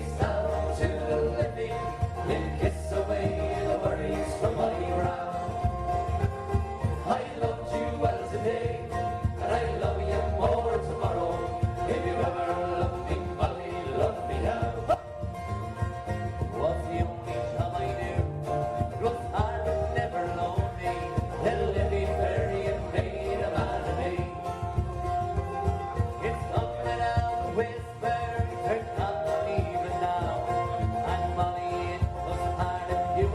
It's down to the living, and kiss away the worries from my brow. I loved you well today, and I love you more tomorrow. If you ever loved me, Molly, love me now. Was the only job I knew. It was hard but never lonely. The living fairy and made a man of me. It's coming out a whisper, turned on even now. And Molly, it was hard if you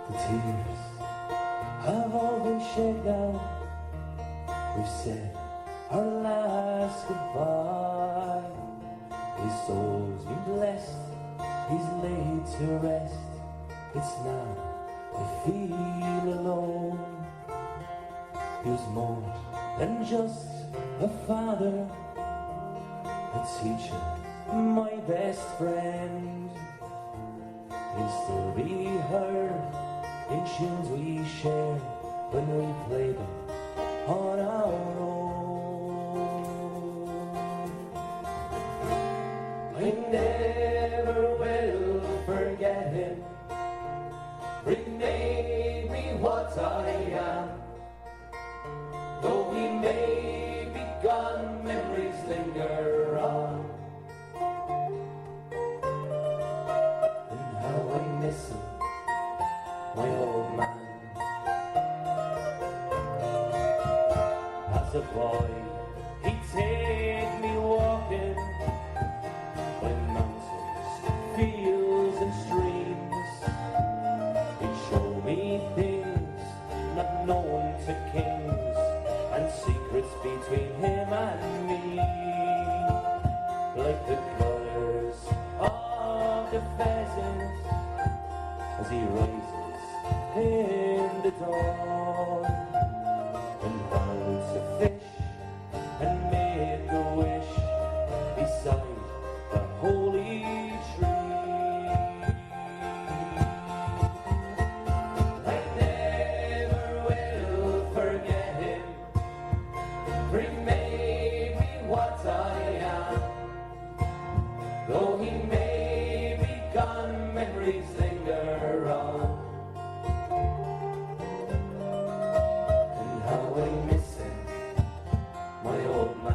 The tears have all been shed now. We've said our last goodbye. His soul's been blessed, he's laid to rest. It's now I feel alone. He was more than just a father, a teacher, my best friend. He'll still be heard in tunes we share when we play them on our own. I never will forget him, for he made me what I am. Though he may be gone, memories linger on. And how I miss him, my old man. As a boy, he'd take me walking by mountains, fields and streams. He'd show me things not known to kings, and secrets between him and me, like the colors of the pheasant as he rises in the dawn, and how to fish and make a wish beside the holy tree. I never will forget him, for he made me what I am. Though he may be gone, memories linger on. And how I miss him, my old man.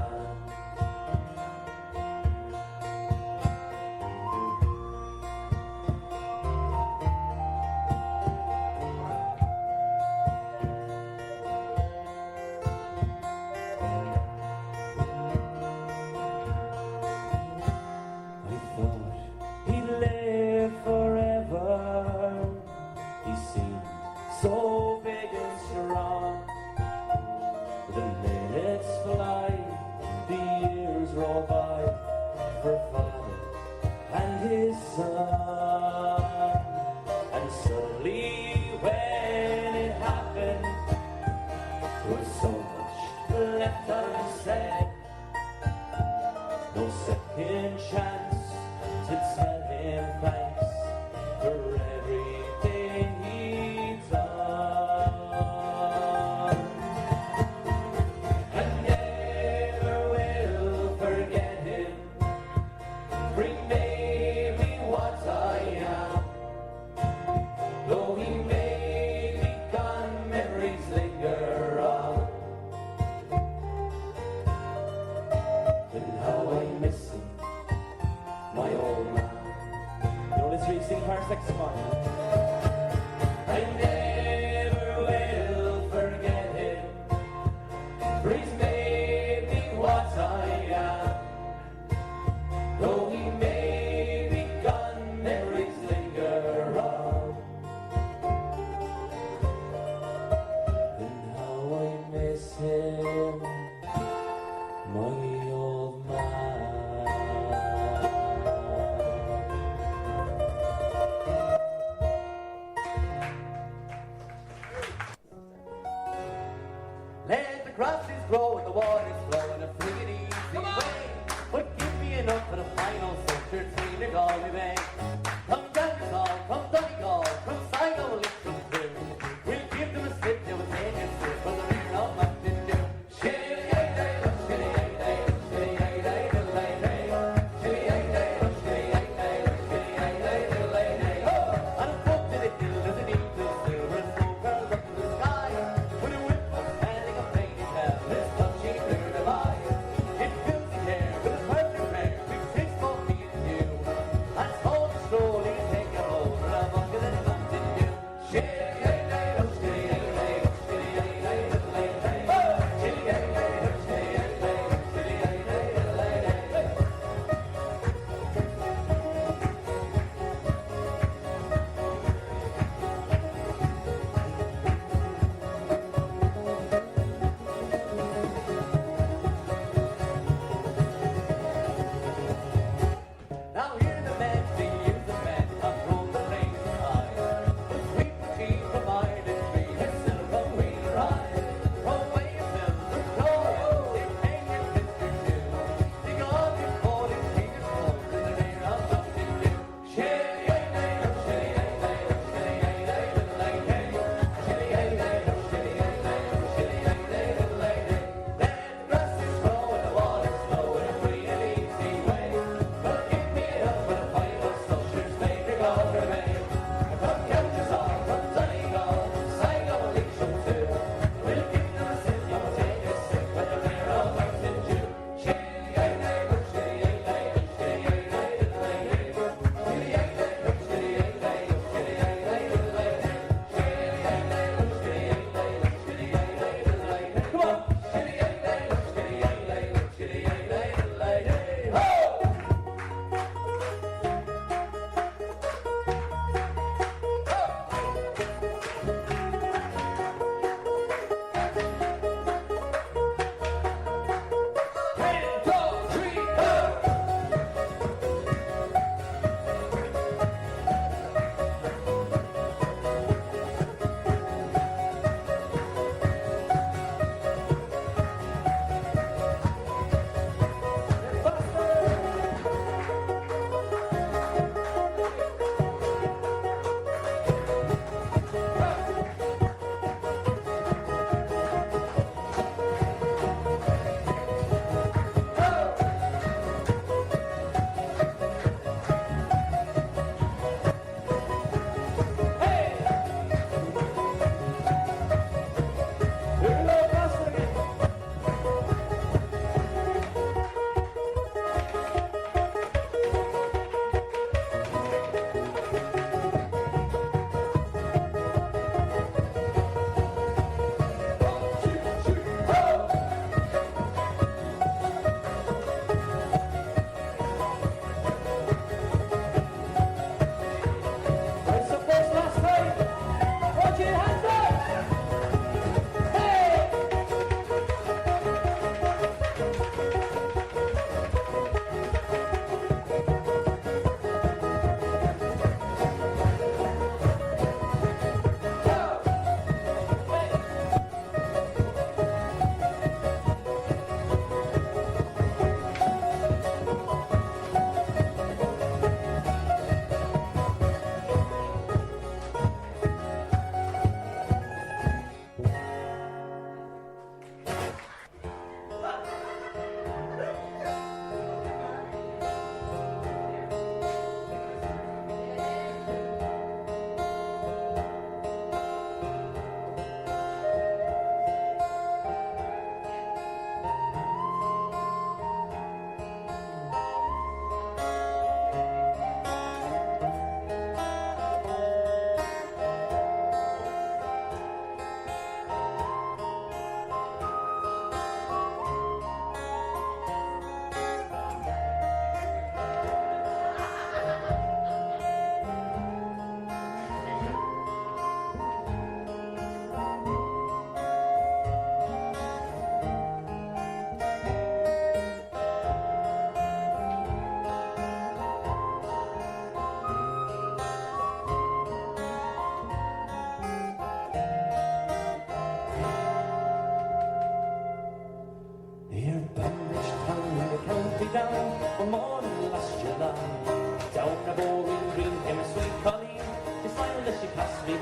I thought he'd live forever. He seemed so big and strong. The minutes fly, the years roll by for father and his son. And suddenly when it happened, there was so much left unsaid. No second chance to tell him thanks for everything he'd done. I never will forget him, for he made me what I am. Though he may be gone, memories linger on. And how I miss him, my old man. You know, let's really sing parts next month. I never will forget him, for he's made me what I am. Though he may be gone, memories linger on. And how I miss him, my old man. Let the grasses grow and the waters flow in a free and easy way. But give me enough for the final centre between the Galway Bay. Come Donegal, come Donegal, come Sligo, we'll lift them through. We'll give them a slip, they will take a slip from the rear of Mountain Dew. Shilly-ay-day, shilly-ay-day, shilly-ay-day, diddle-ay-day. Shilly-ay-day, shilly-ay-day, shilly-ay-day, diddle-ay-day. Oh! And a folk to the hill, there's an eagle silver and smoke curls up to the sky. With a whip of standing a painted hell, it's touching through the light.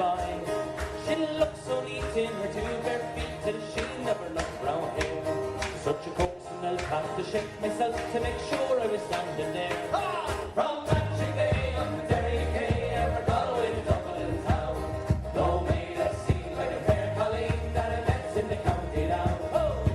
by. She looked so neat in her two bare feet till she never looked round here. Such a coaxing I'll have to shake myself to make sure I was standing there. Ah! From Matching Bay up to Derry Quay, ever Galway to Dublin town. Though made a scene like a fair colleen that I met in the county down. Oh!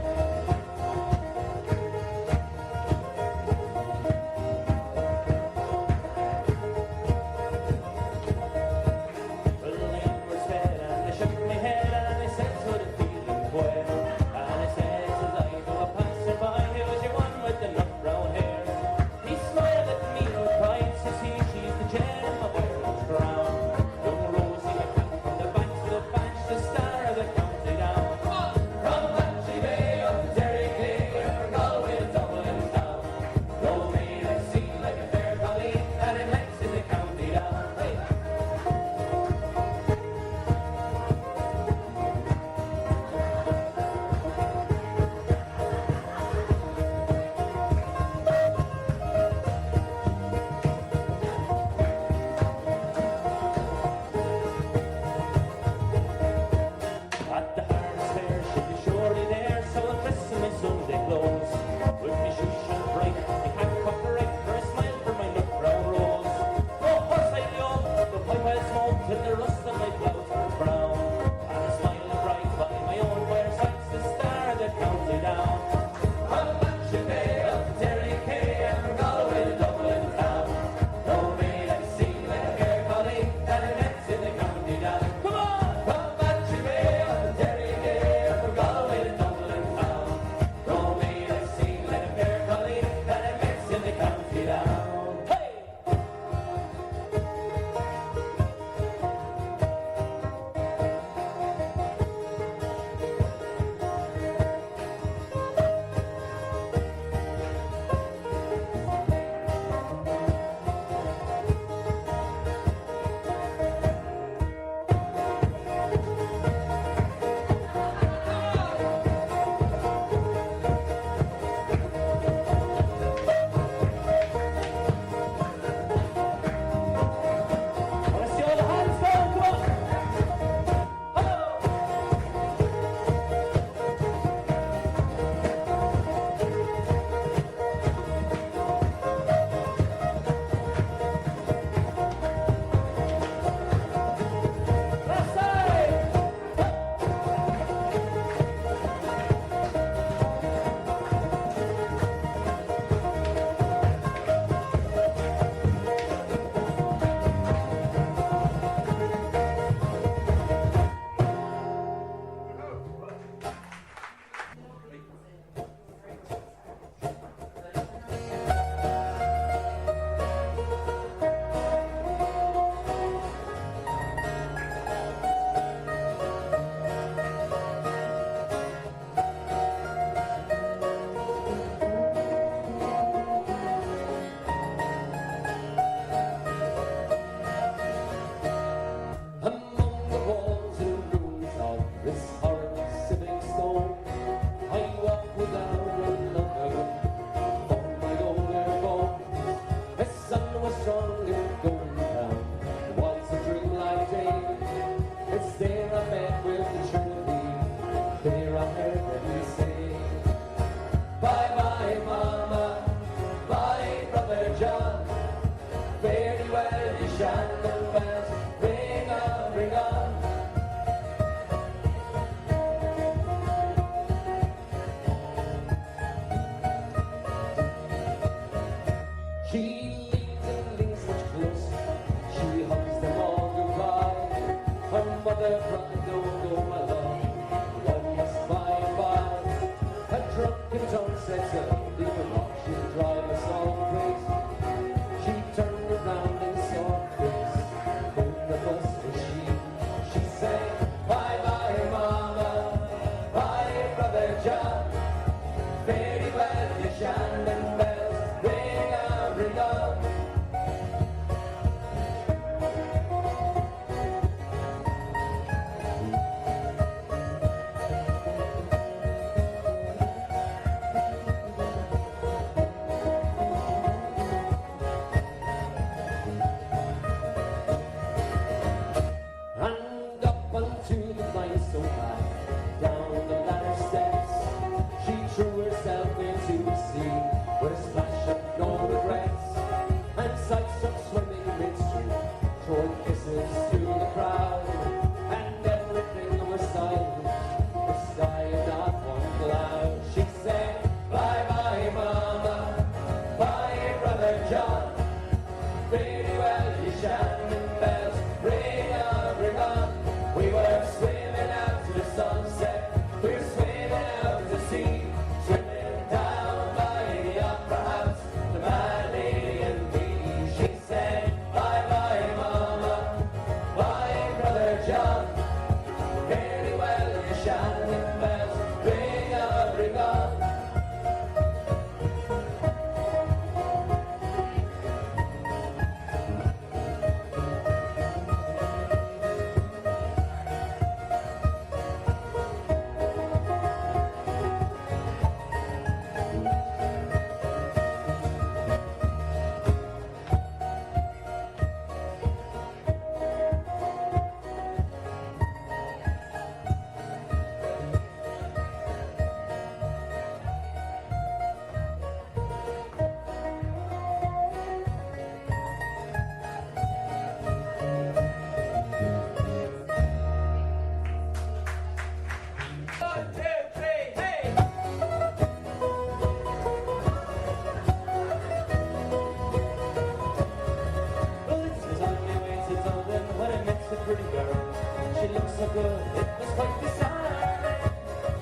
it was quite disarming.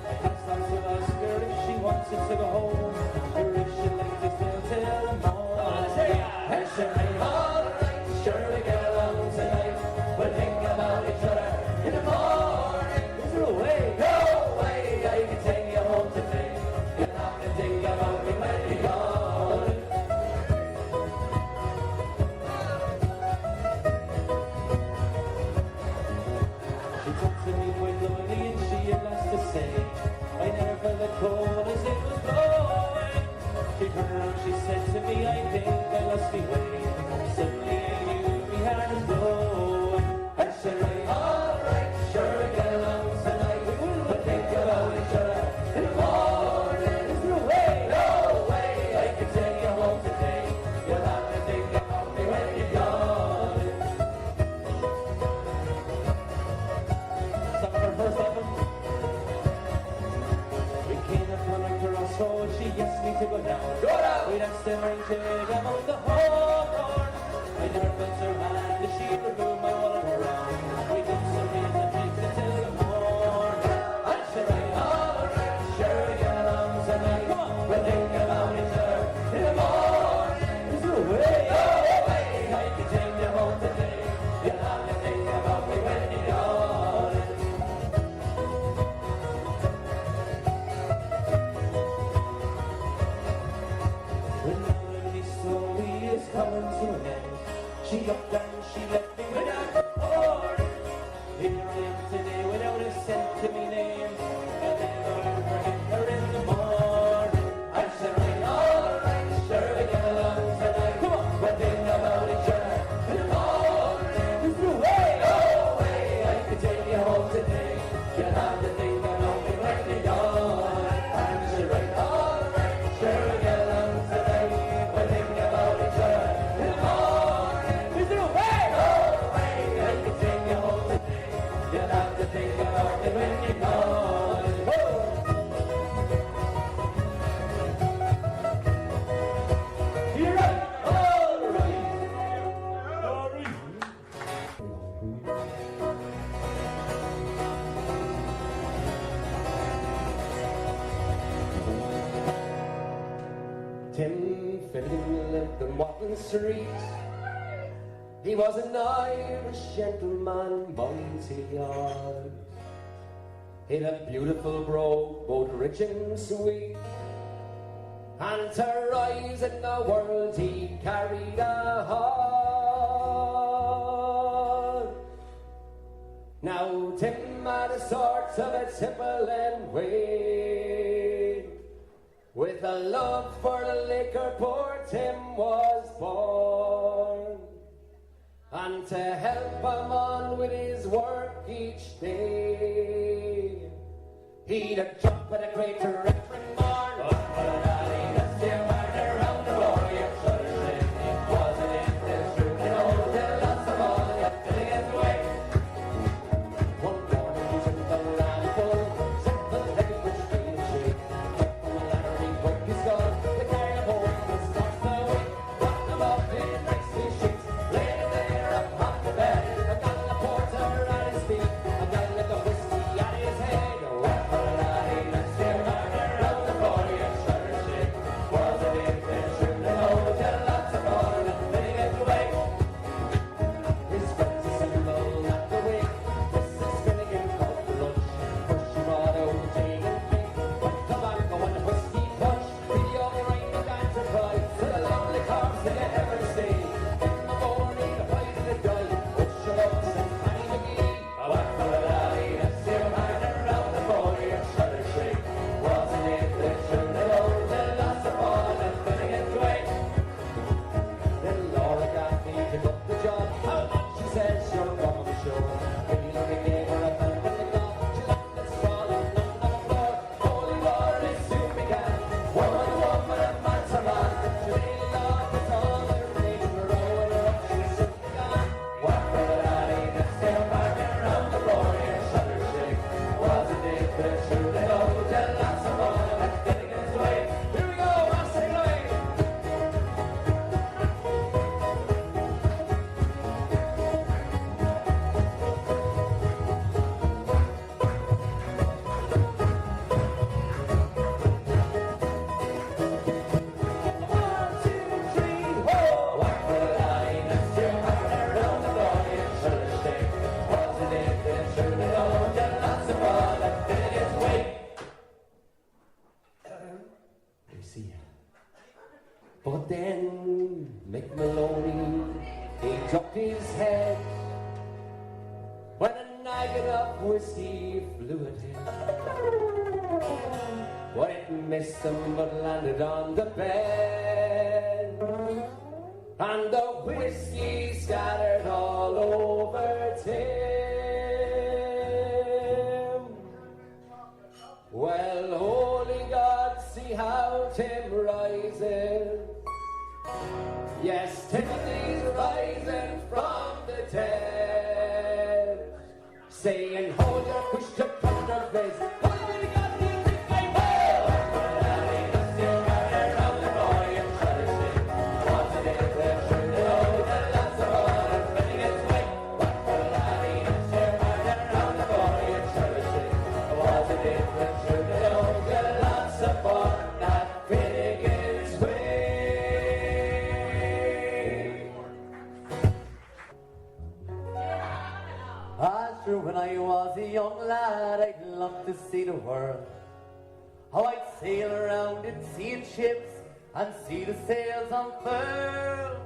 I asked her to ask her if she wanted to go home, or if she liked to stay till the morning. And she said, all right, sure we get along tonight. We'll think about each other in the morning. Is there a way? No way I can take you home today. You'll have to think about me when you're gone. She talked to me quite lovely and she had lots to say. I never felt the cold as it was blowing. She turned around, she said to me, I think I lost me way. Suddenly I knew me heart was blowing. And she said, all right, sure we get along tonight. We'll think about each other in the morning. Is there a way? No way I can take you home today. You'll have to think about me when you're gone. Stop her first album. We came upon a crossroad, she asked me to go down. Go down! We danced and ran till about the whole road. I never felt her hand as she removed my wallet around. We took some beers and drinks until the morning. And she said, all right, sure we get along tonight. Come on, we'll think about each other in the morning. Is there a way? No way I can take you home today. You'll have to think about me when you're gone. When my story is coming to an end, she up and she left me without a word. Here I am today without a cent to me name. I'll never forget her in the morning. I said, right, all right, sure we get along tonight. Come on, we'll think about each other in the morning. Is there a way? No way I can take you home today. You'll have to think about me when you're gone. And she right, all right, sure we get along tonight. We'll think about each other in the morning. Is there a way? No way I can take you home today. You'll have to think about me when you're gone. Whoa. You're right, all right. All right. 10 Finnegan lived on Watling Street. He was an Irish gentleman, mighty yard. He'd a beautiful brogue, both rich and sweet. And to rise in the world he carried a heart. Now Tim had a sort of a tippling way. With a love for the liquor, poor Tim was born. And to help him on with his work each day, he'd a jump at a crate to every morn. Up for daddy, that's your man around the floor. Your shoulders shaking, wasn't it the truth? You know, till lots of all yesterday is away. One morning he's in the land full, simple day which made him shake. Kept on the ladder, he broke his skull. The carry him home, he starts the way. Rocked him up in nicely sheets, laid him there upon the bed. A gallon of porter at his feet, a gallon of whiskey at his head. Up for daddy, that's your man around then Mick Maloney, he ducked his head when a nagging of whiskey flew at him. But it missed him but landed on the bed, and the whiskey scattered all over Tim. Well, holy God, see how Tim rises. Yes, Timothy's rising from the dead, saying, hold your push to come to place. Holy God, you think I will. But Daddy, just your murder of the boy and try to sing. What's it is that sure to know that lots of water spinning its way. But Daddy, just your murder of the boy and try to sing. What's it is that sure to know that lots of water not spinning its way. Sure, when I was a young lad, I'd love to see the world. How I'd sail around and see in ships and see the sails unfurled.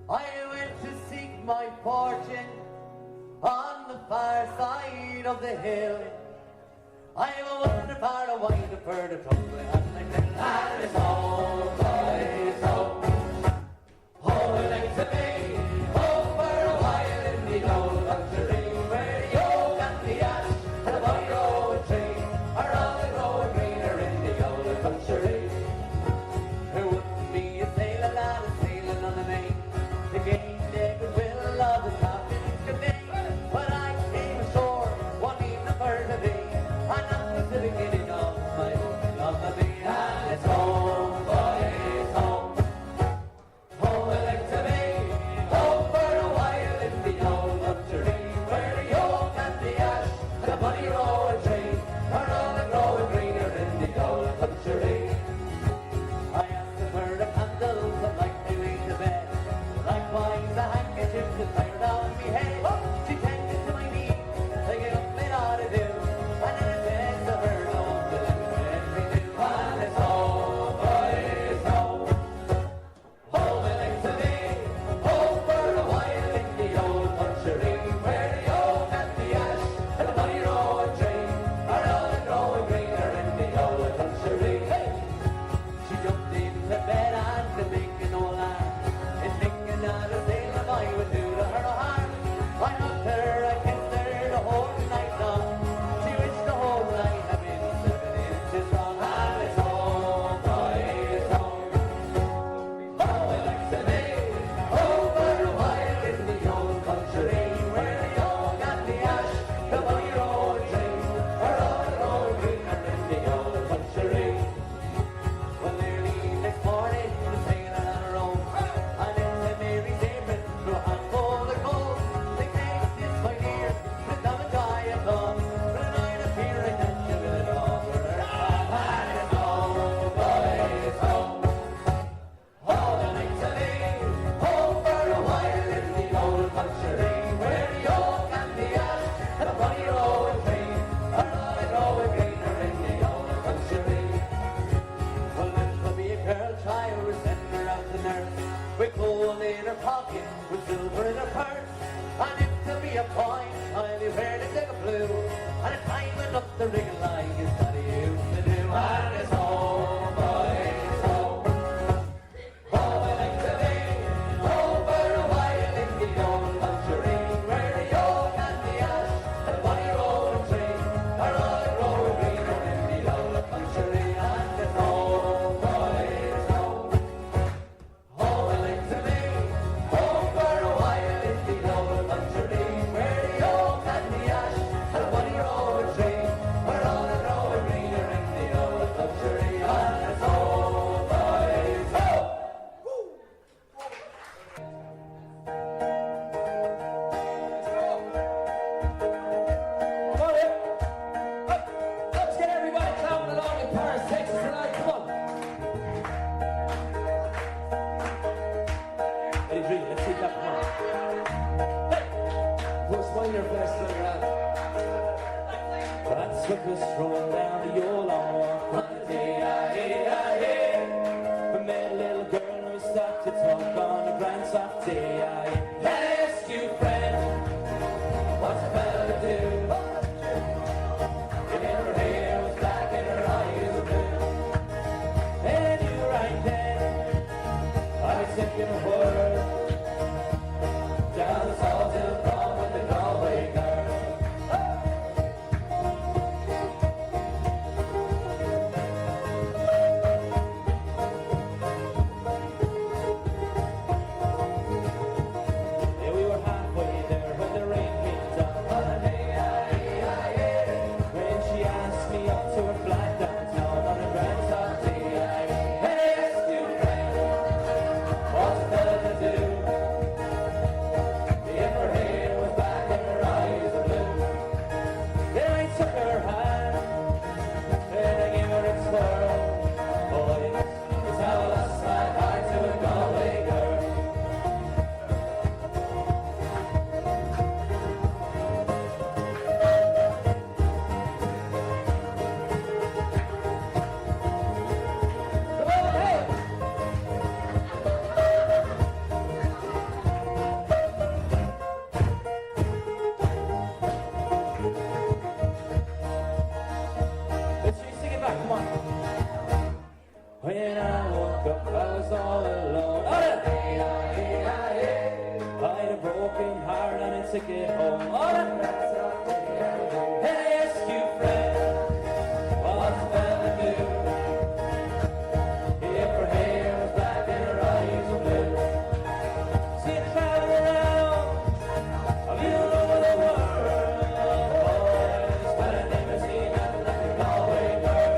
I went to seek my fortune on the far side of the hill. I wonder far away the further trouble and I said, lad, it's home, boys, home. Home like to me, home for a while in the old luxury. Slippers rolling down to your lawn. One day I met a little girl grants of tea. I ask you, friend, what's a fella do? If her hair was black and her eyes were blue, and you right then, I was thinking a word down the salted pond with the Galway girl. When I woke up, I was all alone. I had a broken heart and a ticket home. And I ask you, friend, what's a fella do? If her hair was black and her eyes were blue. See you travel around, I've been all over the world, boys, but I never seen nothing like a Galway girl.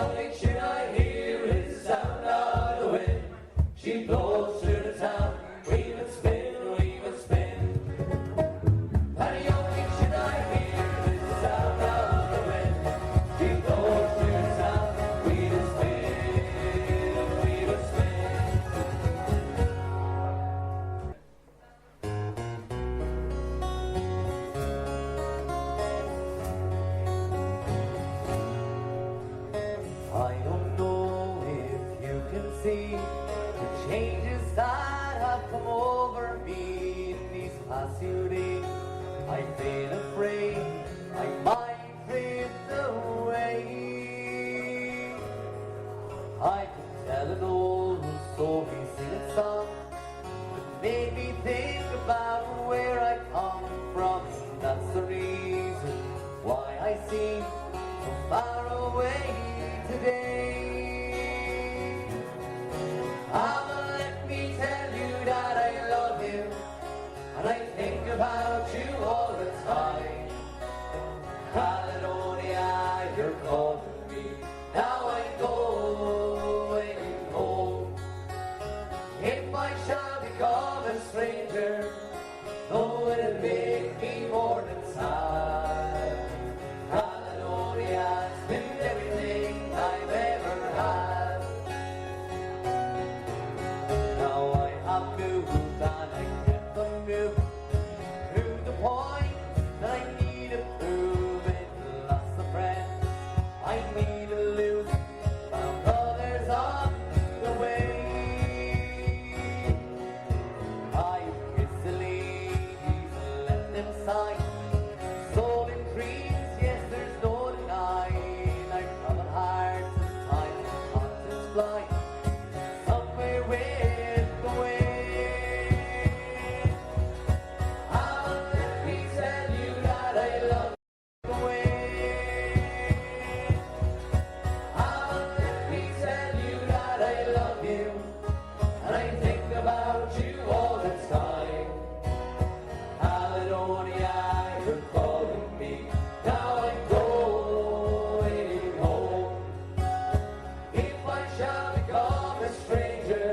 only tune I hear is the sound of the wind. She blows through the town, weave and spin, weave and spin. And the only tune I hear is the sound of the wind. She blows through the town, weave and spin, weave and spin. I don't know if you can see the changes that have come over me in these past few days. I've been afraid I might drift away. I could tell an old story, sing a song that made me think about where I come from. That's the reason why I seem so far away today. Let me tell you that I love you, and I think about you all the time. Caledonia, you're calling me, now I'm going home. If I shall become a stranger, no, it'll make me more than sad. Caledonia's been everything I've ever had. Now I have moved and I kept on moving to the point that I need to prove it. Lost the friends I need to lose, found others on the way. I've kissed the ladies and left them sign. Stolen dreams, yes, there's no denying. I've traveled hard sometimes, conscience blind, somewhere with the wind. Let me tell you that I love the wind. Let me tell you that I love you, and I think about you all the time. Caledonia, you're calling me, now I'm going home. If I shall become a stranger,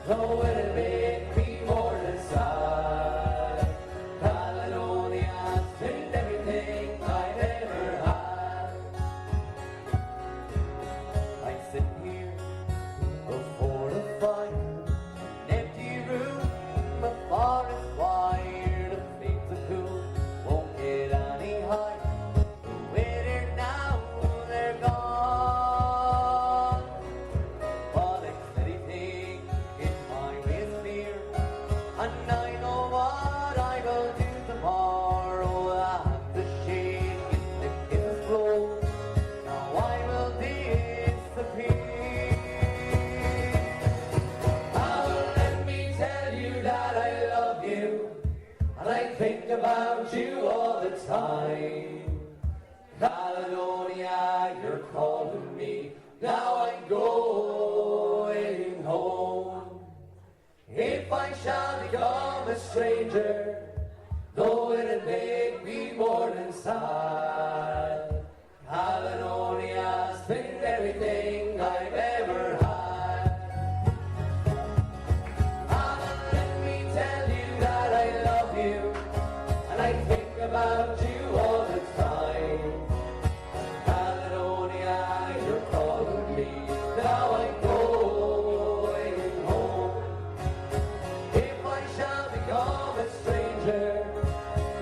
no, it'll make me more than sad. Caledonia's been everything I've ever had. I sit here before the fire, an empty room, a forest wire, the flames are cool, won't get any higher. The winter now, they're gone. But I'm steady thing in my way is fear, and I know what I will do tomorrow. I have to shake in the kisses blow, now I will disappear. Let me tell you that I love you, and I think about you all the time. Caledonia, you're calling me, now I'm going home. If I shall become a stranger, though it'll make me more than sad. Caledonia's been everything I've ever had. Let me tell you that I love you, and I think about you all the time. Caledonia, you're calling me, now I'm going home. If I shall become a stranger,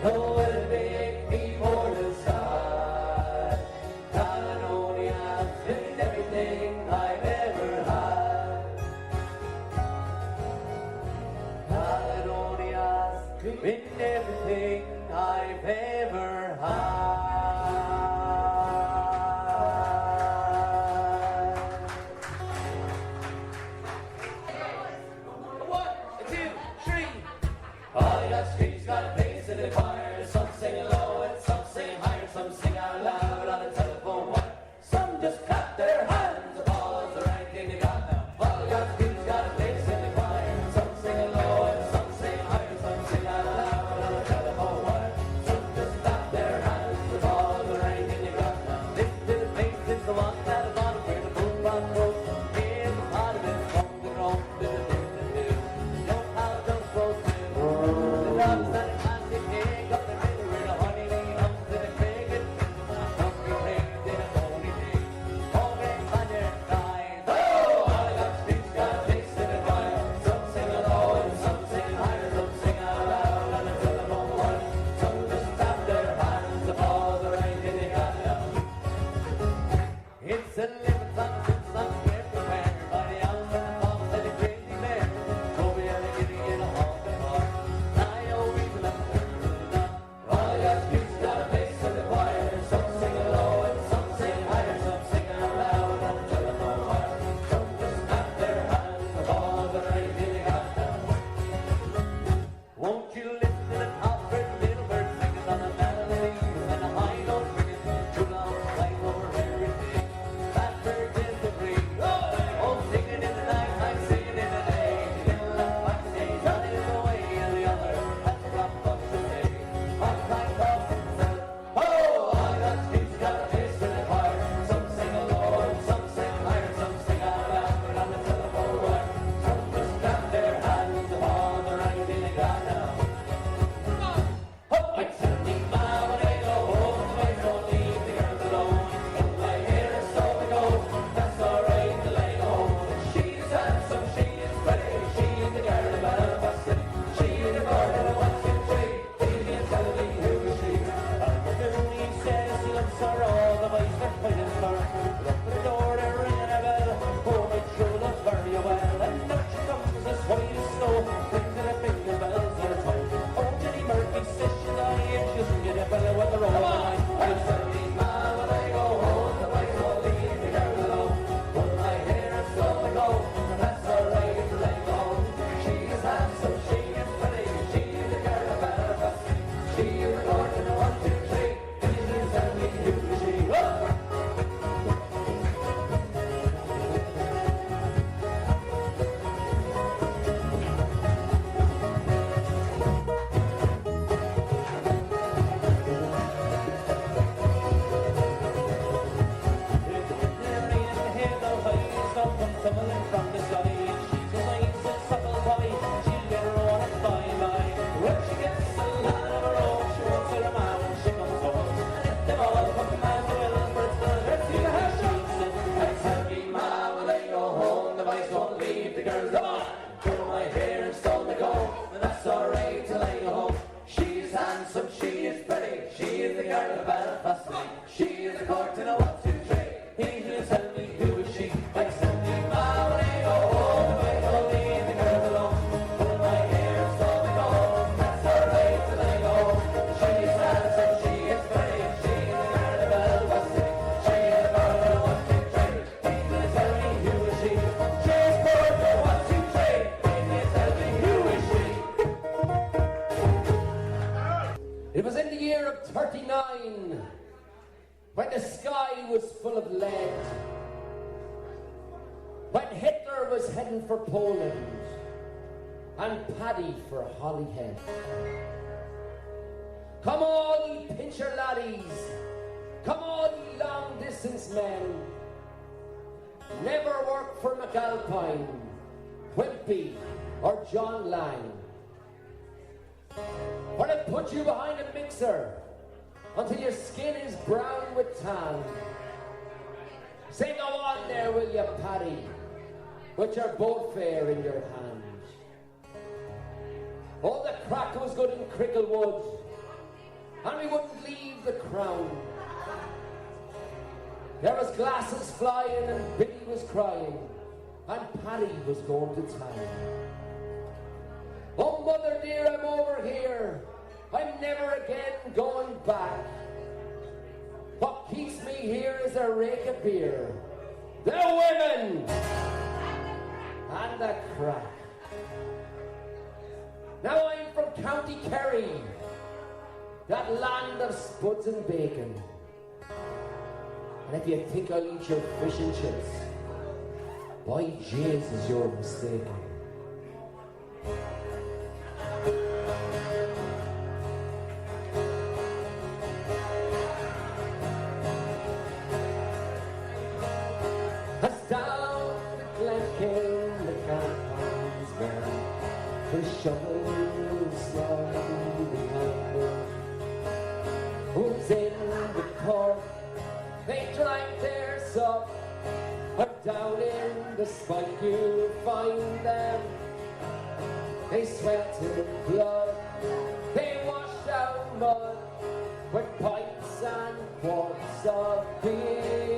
no, it'll make me more than sad. Caledonia's been everything I've ever had. Caledonia's been everything I've ever had. One, two, three. All got streets, got a place in the choir. Some sing low and some sing higher. Some sing out loud on the telephone wire. Some just clap their hands. Applause the ranking they got now. All got streets, got a place in the choir. Some sing low and some sing higher. Some sing out loud on the telephone wire. Some just It was in the year of 39 when the sky was full of lead, when Hitler was heading for Poland and Paddy for Holyhead. Come all ye pincher laddies, come all ye long distance men, never work for McAlpine, Wimpy or John Lang. Or they put you behind a mixer until your skin is brown with tan. Say go on there, will you, Paddy, with your boat fare in your hand. All the crack was good in Cricklewood, and we wouldn't leave the crown. There was glasses flying and Billy was crying, and Paddy was going to town. Oh, mother dear, I'm over here. I'm never again going back. What keeps me here is a rake of beer, the women, and the crack. Now I'm from County Kerry, that land of spuds and bacon. And if you think I'll eat your fish and chips, by Jesus, you're mistaken. Shovel slowly behind them. Who's in the court? They drank their sup. Or down in the spike you'll find them. They sweated blood. They washed out mud with pipes and quarts of beer.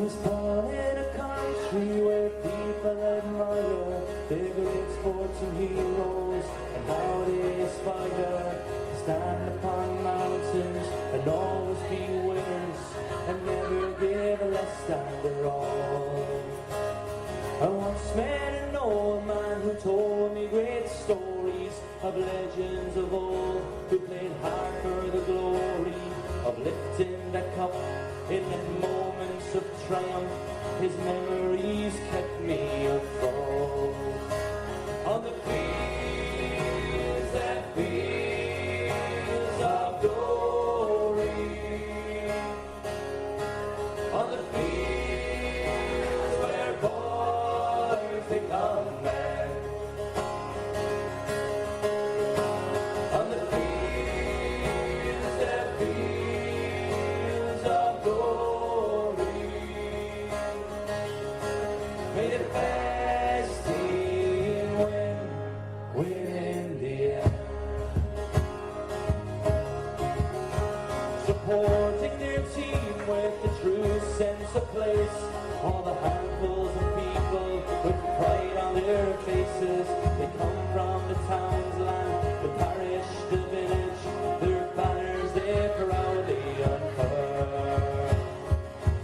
was born in a country where people admire their great sports and heroes and how they aspire to stand upon mountains and always be winners and never give less than their all. I once met an old man who told me great stories of legends of old who played hard for the glory of lifting the cup in the moments of triumph. His memories kept me afloat. On the fields and fields of glory, on the fields where boys become men, on the fields and fields of glory, may the best team win in the end. Supporting their team with the true sense of place, all the handfuls of people with pride on their faces. They come from the town's land, the parish, the village, their banners they proudly unfurl.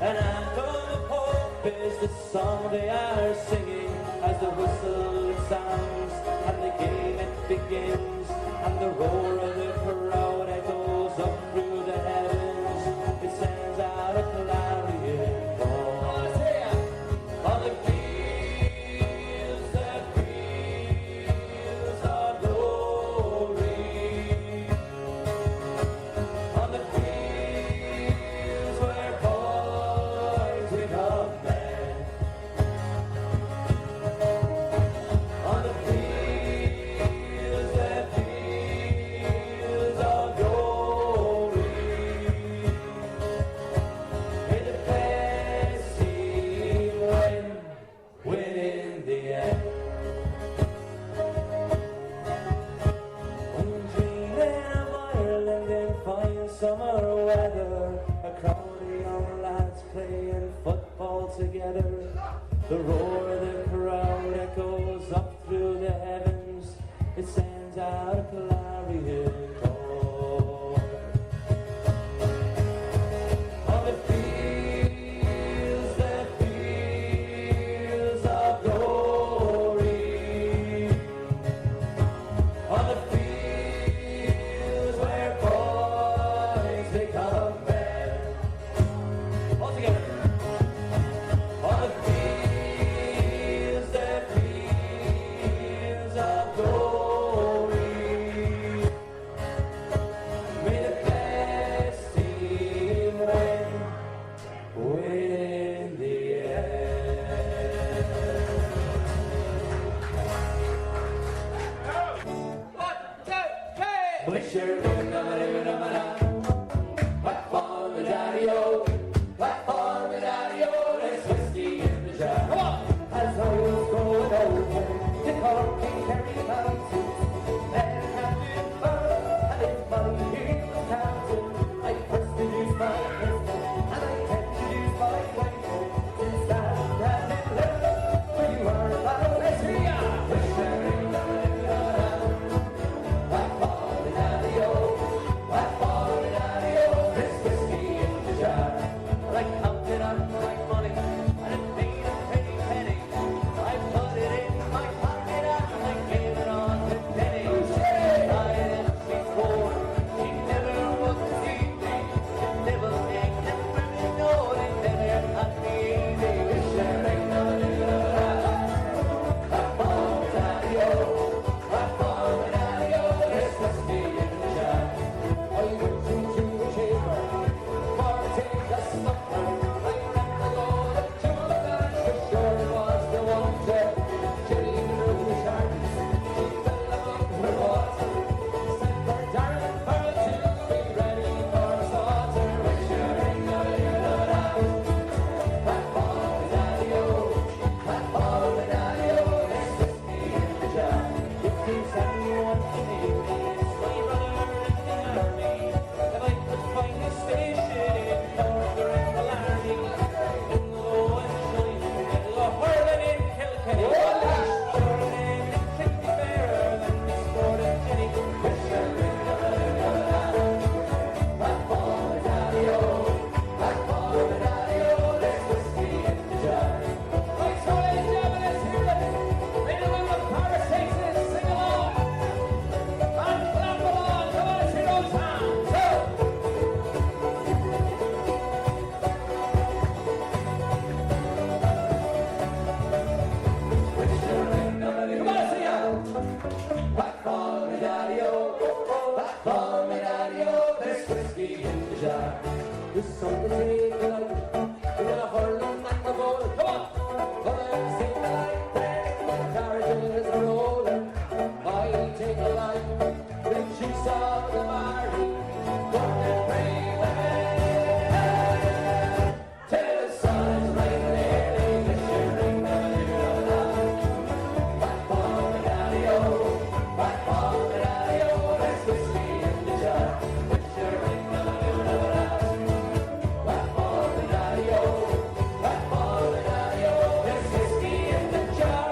An anthem of hope is the song they are singing as the whistle sounds and the game it begins, and the roar of the crowd echoes up through the heavens. It sends out a clarion call. On the fields that fields of glory, on the fields where boys become men, on the fields that fields of glory, may the best team win in the end. When dreaming of Ireland in fine summer weather, a crowd of young lads playing football together, the roar of the crowd echoes up through the heavens. It sends out a clarion call. On the fields that fields of glory, on the fields where boys become men, all together. On the fields that fields of glory, may the best team win in the end. Wish your platform the daddy-o, platform the daddy-o, there's whiskey in the jar. Come on! As I was going over to Cork and Kerry Mountains, there Captain Burr and his buddy he was counting. I first introduced my business and I introduced my wife. Since that I've been left where you are about this year. Wish your platform the daddy-o, platform the going to take a light. We're gonna hurling and the bowling. Come on! Others take a light, the carriages are rolling. I take a light, the chiefs of the Mary. Going and brave ahead. Till the sun is right there, they ring the back on the daddy-o, back on the daddy-o. There's whiskey in the jar. Ring the back on the daddy-o, back on the daddy-o. There's whiskey in the jar.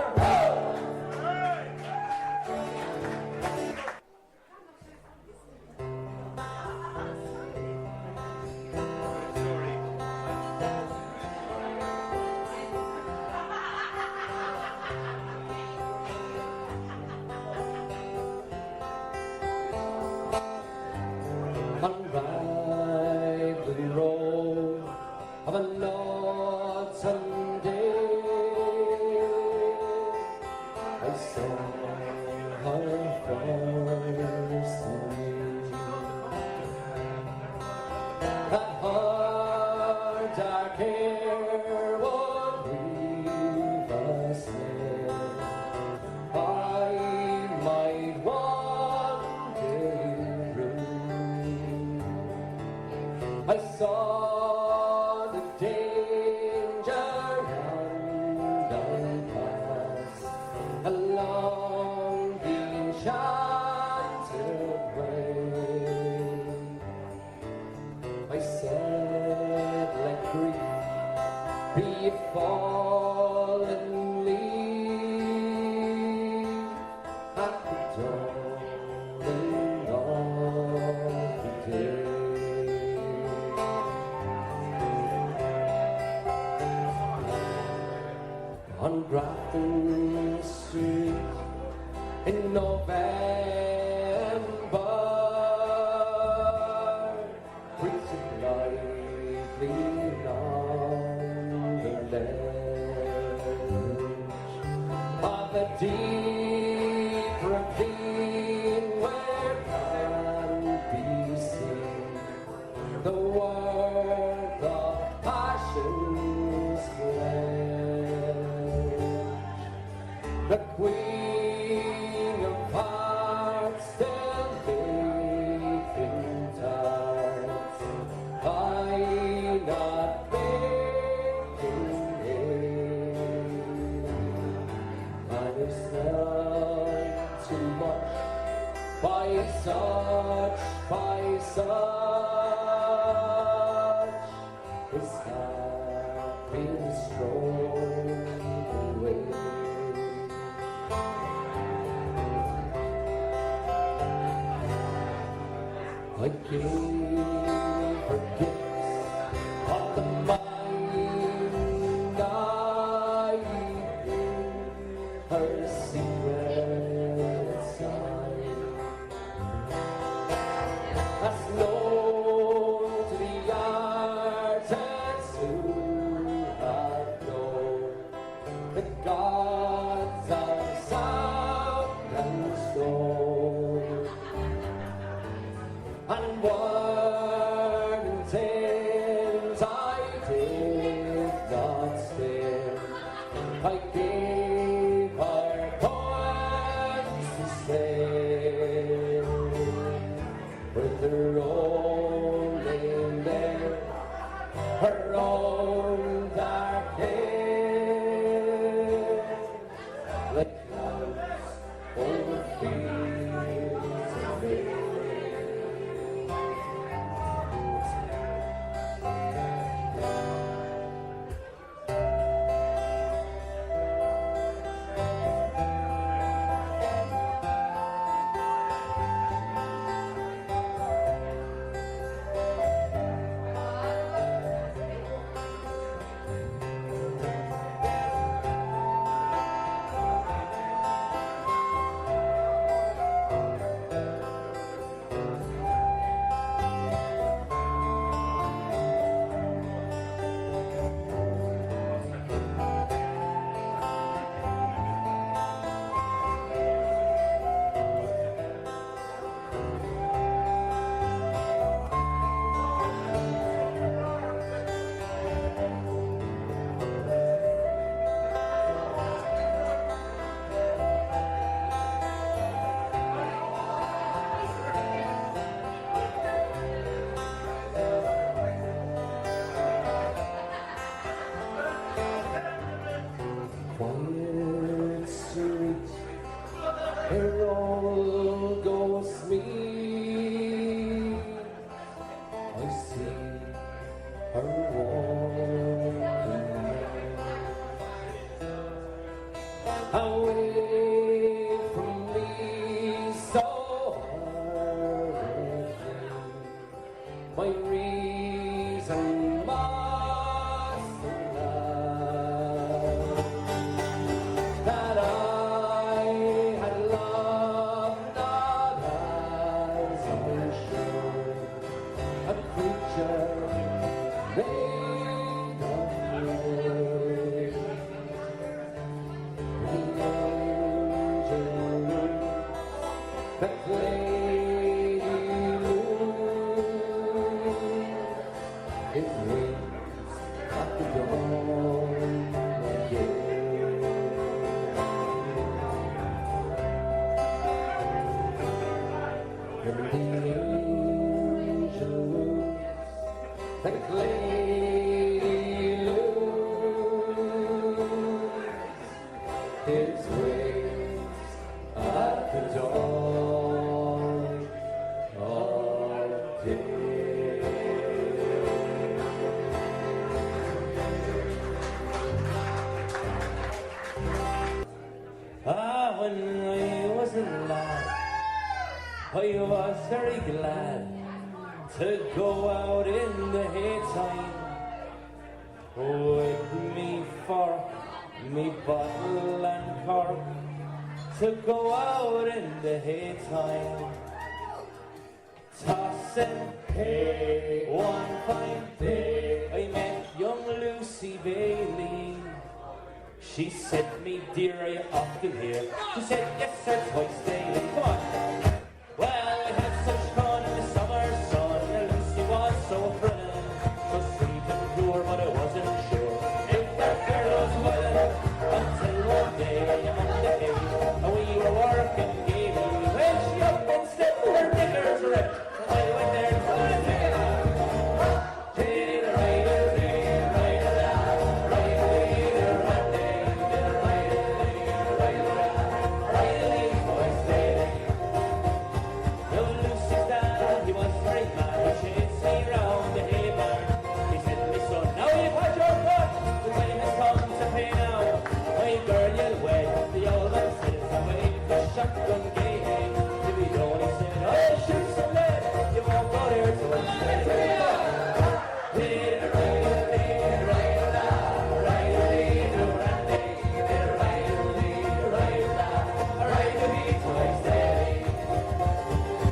On Rivoli Road of an autumn day, I saw her first meet. That her dark hair would leave a snare. I might one day I saw the danger and I passed along the enchanted way. I said, let grief be a fallen leaf at the dawning of the day. On Grafton Street in November, breathing lightly on the ledge of a deep ravine where can't be seen the work of passion's pledge. The Queen of Hearts still vacant hearts, I not making aid. And it's not too much by such, it's happy strong away. I gave her gifts of the mind, I gave her secret side. That's known to the artists who have known the gods of sound and stone. And warning tales I did not spare. I gave her poems to say, with her own name there, her own dark hair, like clouds over fields of rain. that lady it rings at the door again. And the angel woos that lady lose his wings at the dawn of day. When I was a lad, I was very glad to go out in the haytime with me fork, me bottle and cork, to go out in the haytime. Tossing hay one fine day, I met young Lucy Bailey. She said, me dear, are you often here? She said, yes sir, twice daily. Come on. Well, we had such fun in the summer sun, and Lucy was so thrilling. So sweet and pure, but I wasn't sure if that girl was willing. Until one day, I'm on the hay, and we were working gaily. When she up and stepped, her knickers ripped, and I went there to the hay. Shotgun game, if you don't listen, I'll shoot some lead. You won't go there till it's dead.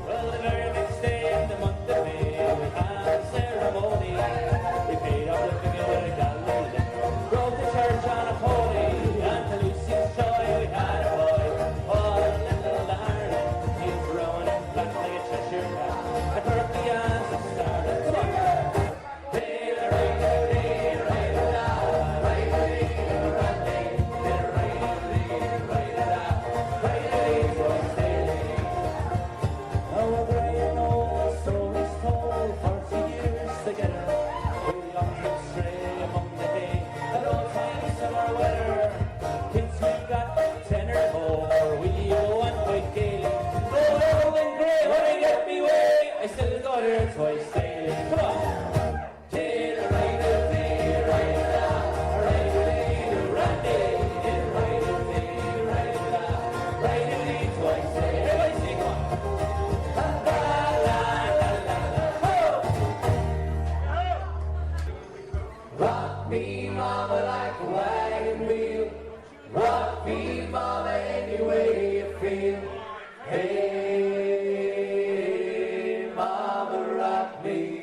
Well, the very next day in the month of May, we had a ceremony. We paid off the figure with a gallon, drove to church on a pony, and to Lucy's joy we had a boy. Twice daily. Come on. Rock me, mama, like a wagon wheel. Rock me, mama, any way you feel. Hey, mama, rock me.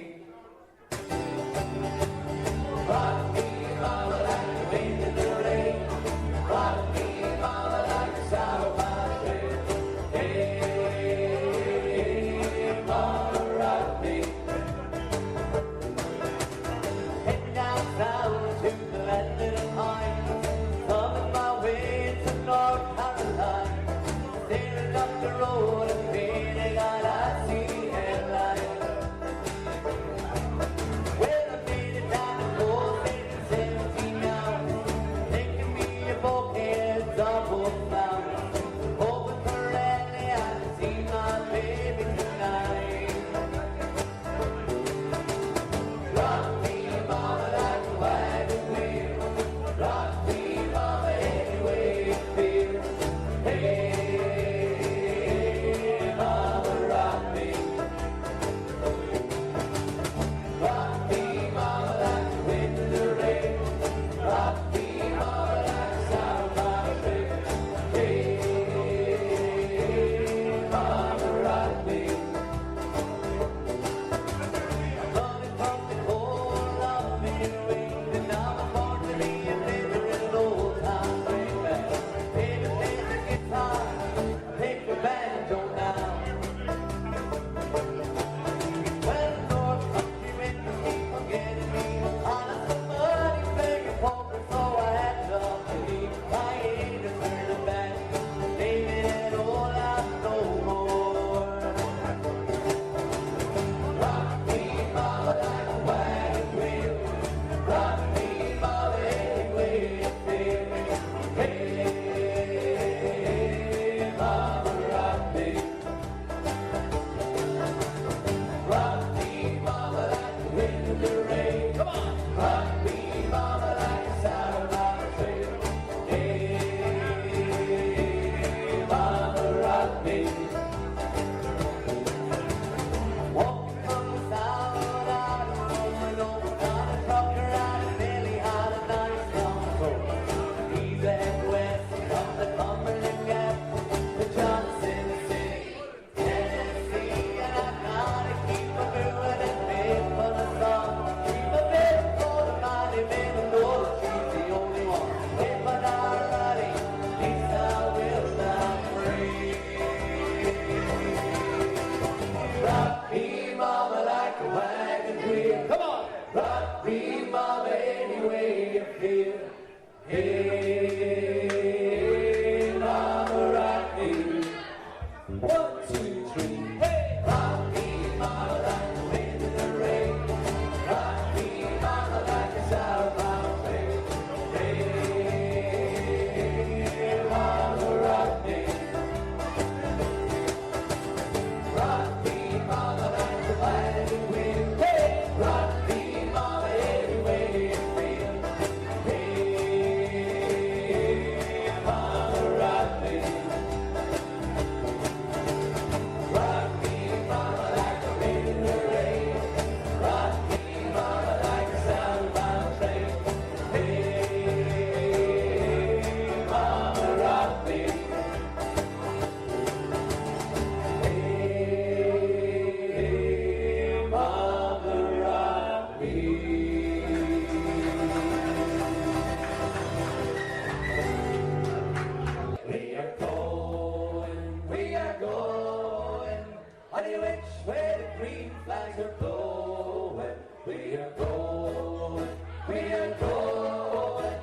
any which way the green flags are blowing. We are going, we are going.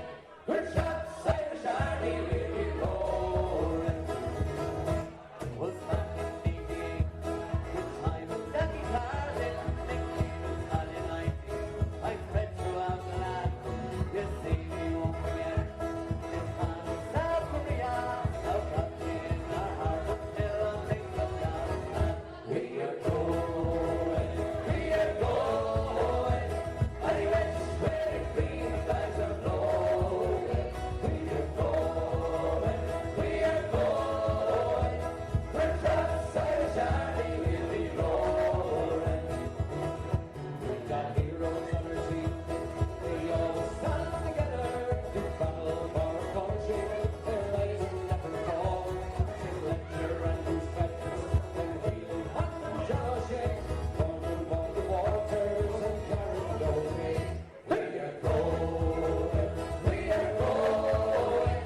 We're trapped side of Shardy, we'll be rolling. Was back in '88, the time of that guitar in Mickey was hot in '90. I read throughout the land, you see we won't forget. Japan, South Korea, South Country in our heart, until our things come down. We are going, we are going. Any which way the green flags are blowing. We are going, we are going. We're trapped side of Shardy, we'll be rolling. We've got heroes on our team. They all stand together to battle for our country. Their lives are never called. To lecture and lose veterans, and heal hands and jello shake. Forming all the waters and carrying those names. We are going, we are going.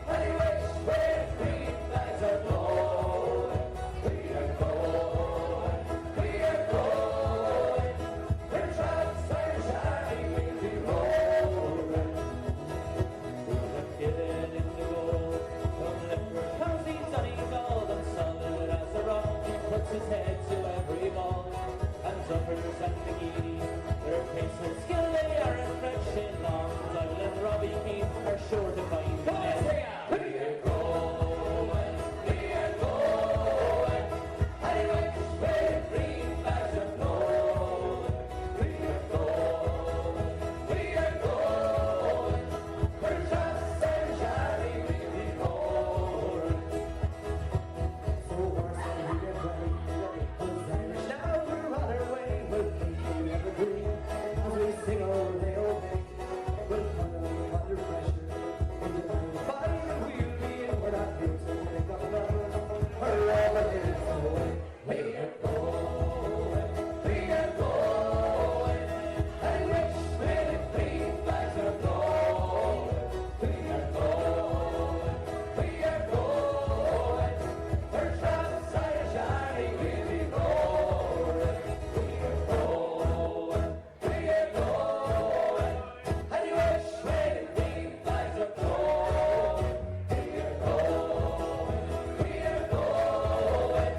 Any which way the green flags are blowing. We are going, we are going. We're trapped side of Shardy, we'll be rolling. We'll have given in the gold. From Leopard County, Donegal, and solid as a rock. He puts his head to every ball. And Zuppers and McGeady, their pace and skill, they are in French in long. Doyle and Robbie Keane are sure to find the net. We are going, we are going. Any which way the green flags are blowing. We are going, we are going. We're just Side of Shardy, we'll be rolling. So horse and we get ready. Irish now we're on our way. We'll keep you evergreen as we sing all day, all day. We'll put them under pressure. We'll find the wheel being we're not here to make up numbers. We're all against the way. We are going, we are going. And which way the green flags are blowing. We are going, we are going. We're trapped side of Shardy, we'll be rolling. We are going, we are going. Any which way the green flags are blowing. We are going, we are going.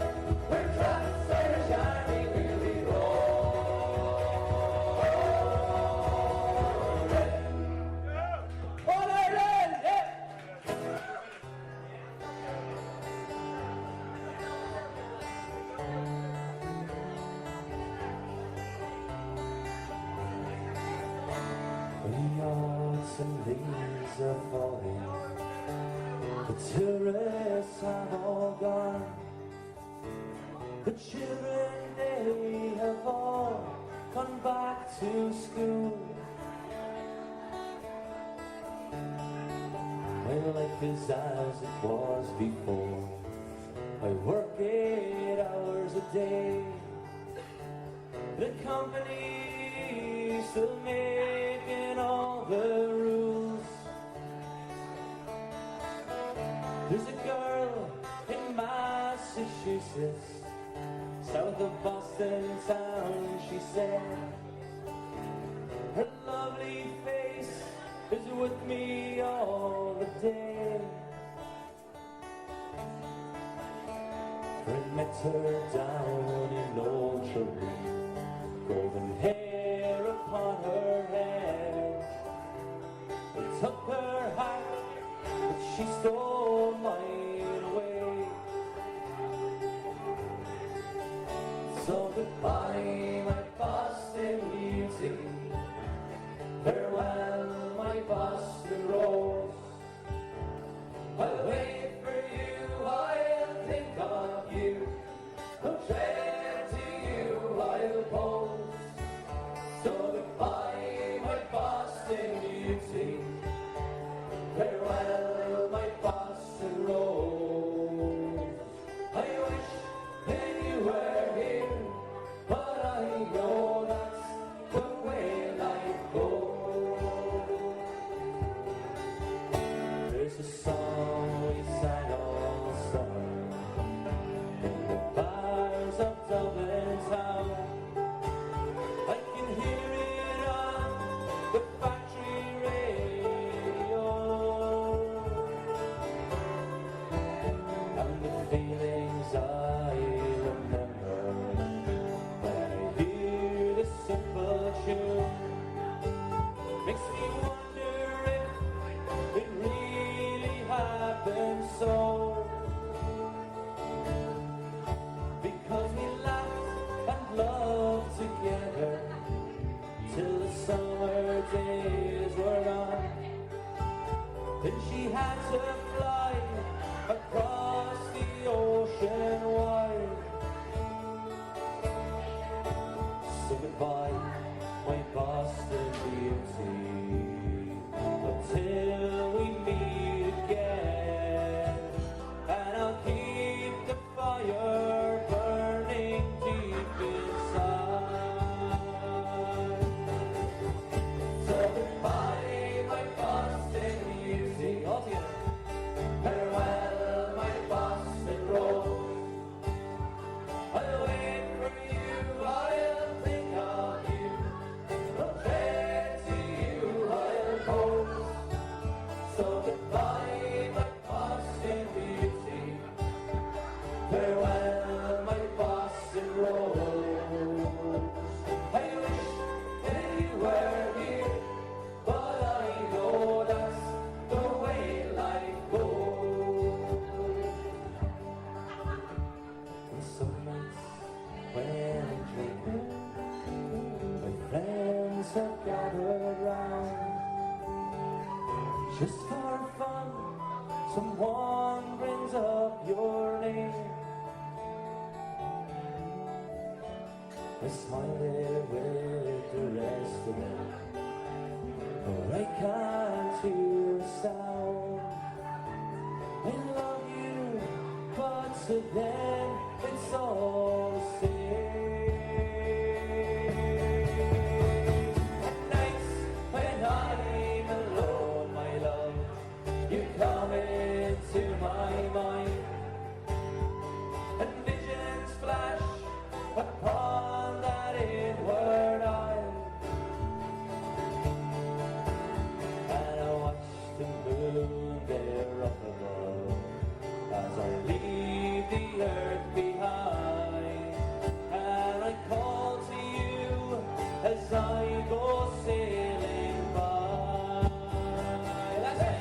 We're trapped side of Shardy, we'll be rolling. All Ireland, yeah! The autumn leaves are falling. The tourists have all gone. The children, they have all gone back to school. My life is as it was before. I work 8 hours a day. The company still making all the rules. There's a girl in Massachusetts, south of Boston town, she said. Her lovely face is with me all the day. I met her down in Old Cherry, golden hair upon her head. I took her hat, but she stole mine away. So goodbye, my Boston beauty. Farewell, my Boston rose. I'll wait for you, I'll think of you. No tread to you, I'll pose. So goodbye, my Boston beauty. Farewell, my Boston rose. I wish that you were here, but I know that's the way life goes. of Dublin town. I can hear it on the factory radio, and the feelings I remember when I hear the simple tune makes me wonder if it really happened so. Because we laughed and loved together till the summer days were gone. Then she had to fly across the ocean wide. So goodbye, my Boston beauty, until we meet again. And I'll keep the fire burning deep inside. So goodbye, my Boston beauty, all together. Farewell, my Boston rose. I'll wait for you, I'll think of you. I'll tread to you, I'll pose. So goodbye, my Boston beauty. Farewell, my Boston rose. I wish that you were here, but I know that's the way life goes. And some nights when I'm drinking, my friends have gathered round. Just for fun, someone brings up your name. I smile with the rest of them, for I can't hear a sound. I love you, but to them it's all the same. At nights when I'm alone, my love, you come into my mind, and visions flash upon that inward eye. And I watch the moon there up above as I leave the earth behind. And I call to you as I go sailing by. That's it.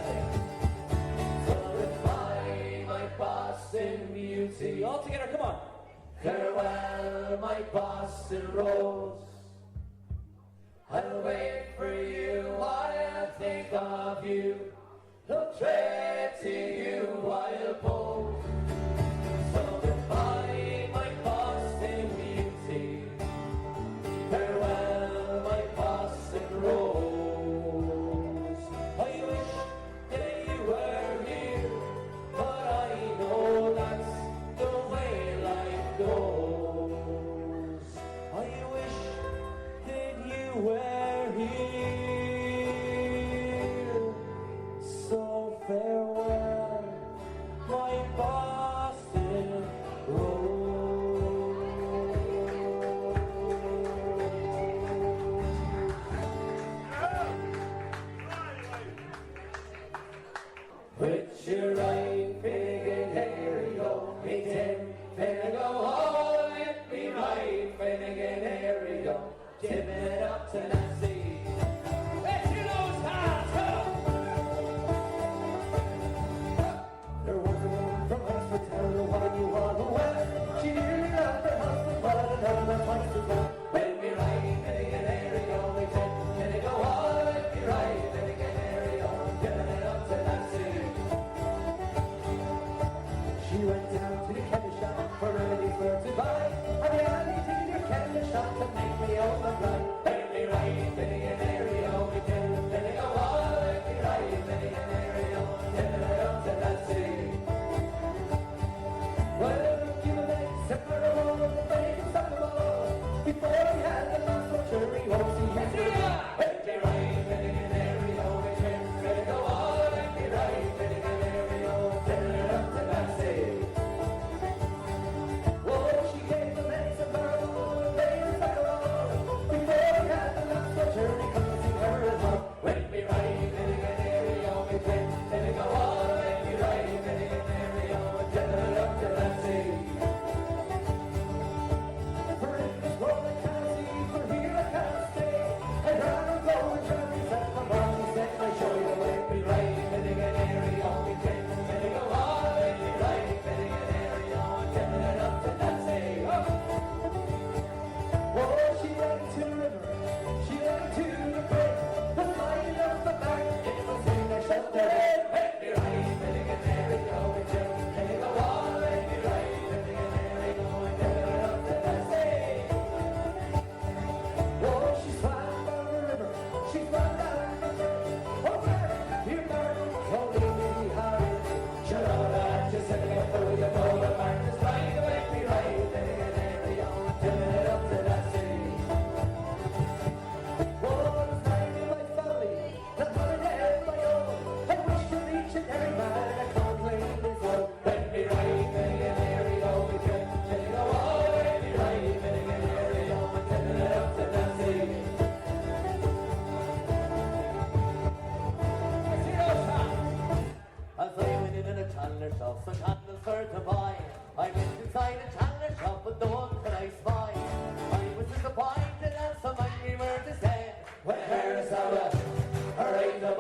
So goodbye, my Boston beauty. All together, come on. Farewell, my Boston rose. I'll wait for you, I'll think of you. I'll tread to you, I'll pose. So goodbye, my Boston beauty. Farewell, my Boston rose. I wish that you were here, but I know that's the way life goes. I wish that you were here. So farewell, my Boston rose. Put your right finger, there you go. Me ten, finna go home with me right finger, there you go. Tip it up to Nancy.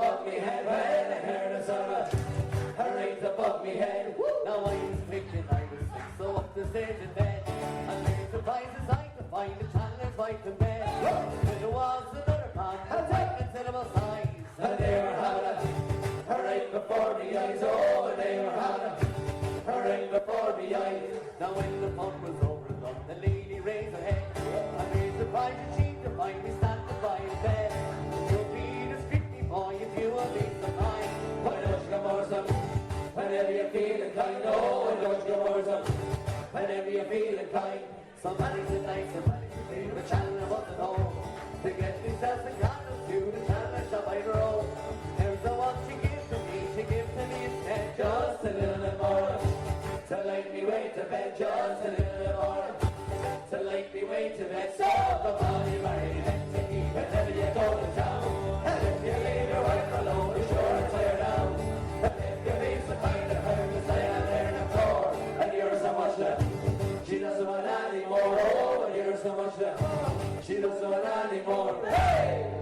above me head when I heard a sort of right above me head. Now I was thinking I was sick, so up the stage in bed. And there's surprises I could find the channelers right in bed. There was another man, a considerable size, and they were having a right before me eyes. Oh, and they were having a right before me eyes. Now when the fun was over and done, the lady raised her head and raised the price and she to find me standing by his bed. You'll be the strictly boy if you will be so kind. Why don't you come over some whenever you feel inclined? Oh, why don't you come over some whenever you feel inclined? Somebody's a nice, somebody's a day, the channel wasn't home to get themselves a candle to the channel shop I roll. Here's the one she gives to me instead, just a little bit more to light me way to bed, just a little bit more to light me way to bed. So come on, you marry men to keep whenever you go to town. And if you leave your wife alone, be sure to tear down. And if you leave some kind of her to stay on there on the floor, and you're so much left, she doesn't want any more. Oh, and you're so much left, she doesn't want any more. Hey!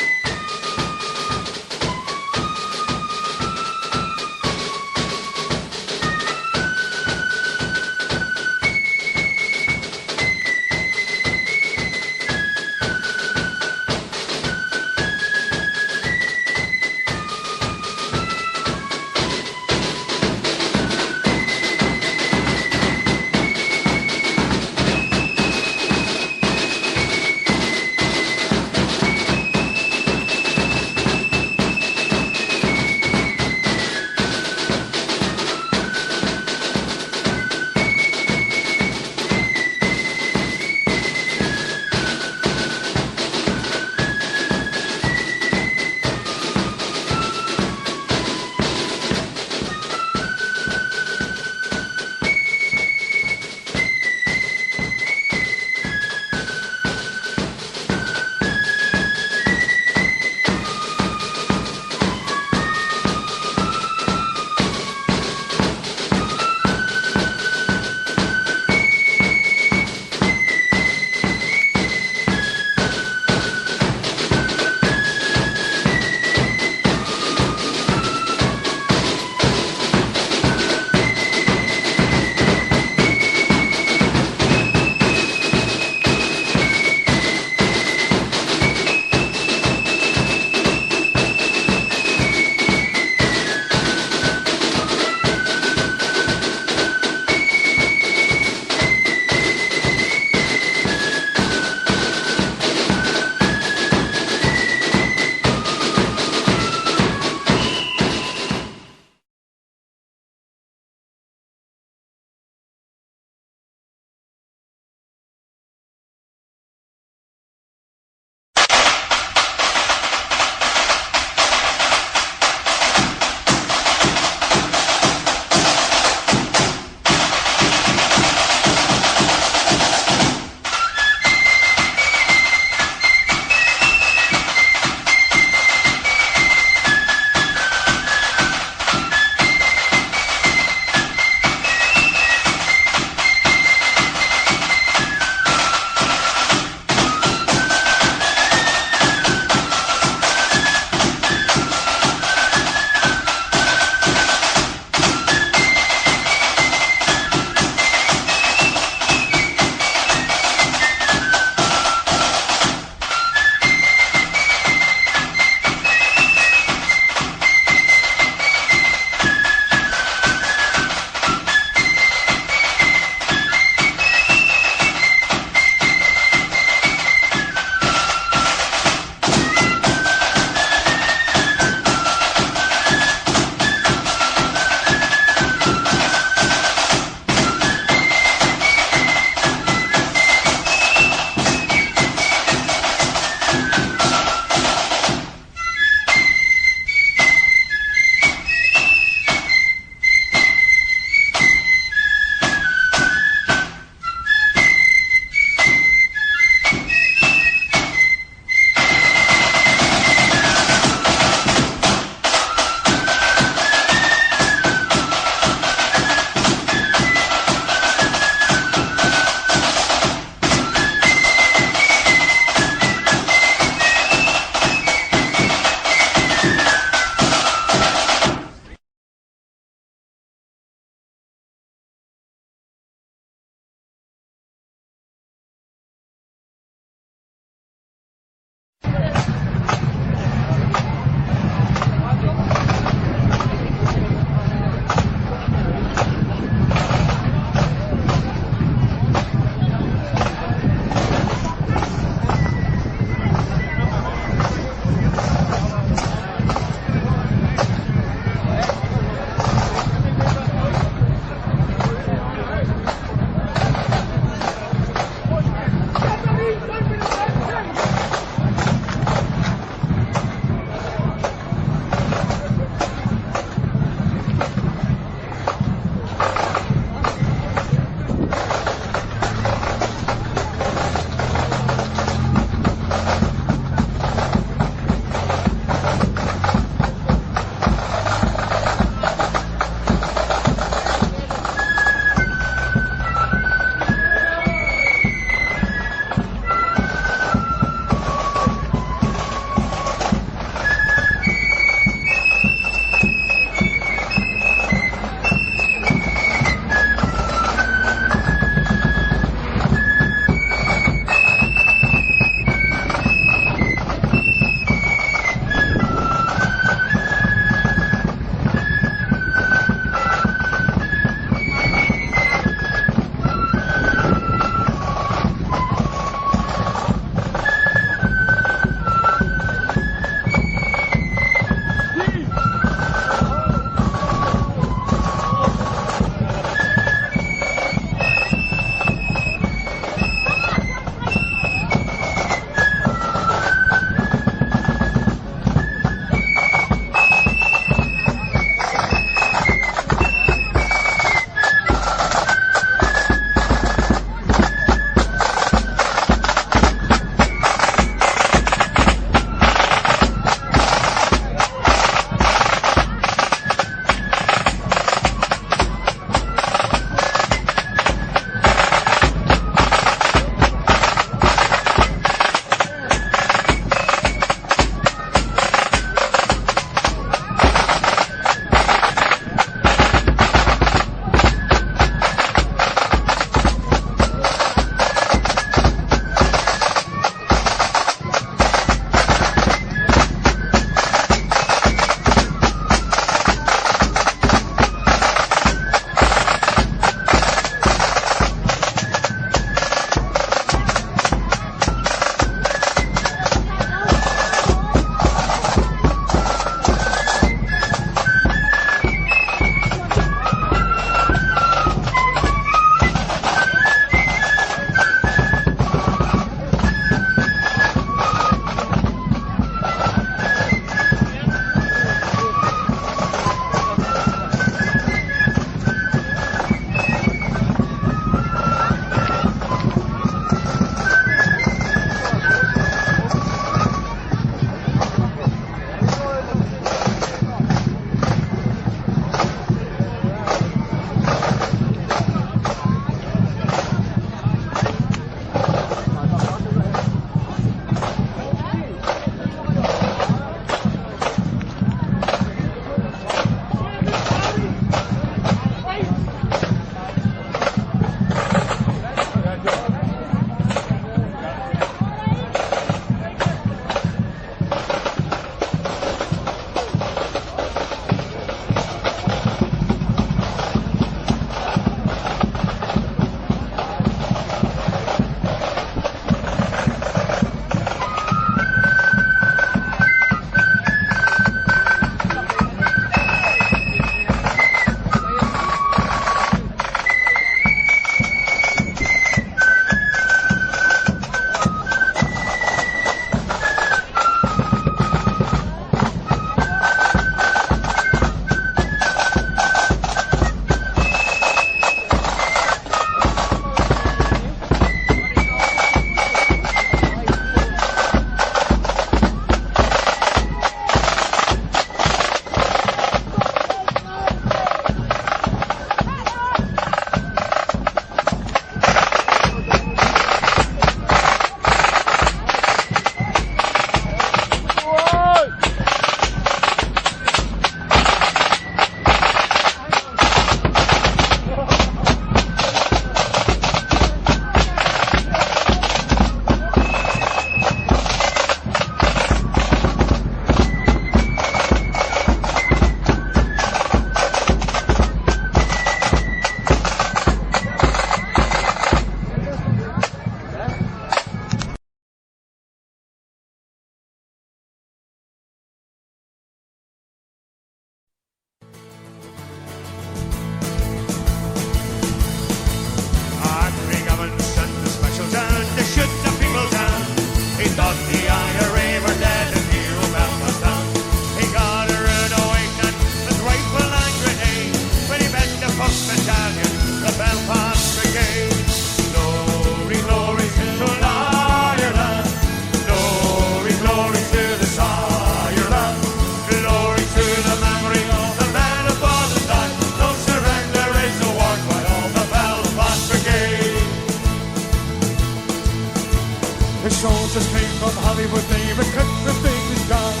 Christmas thing is gone.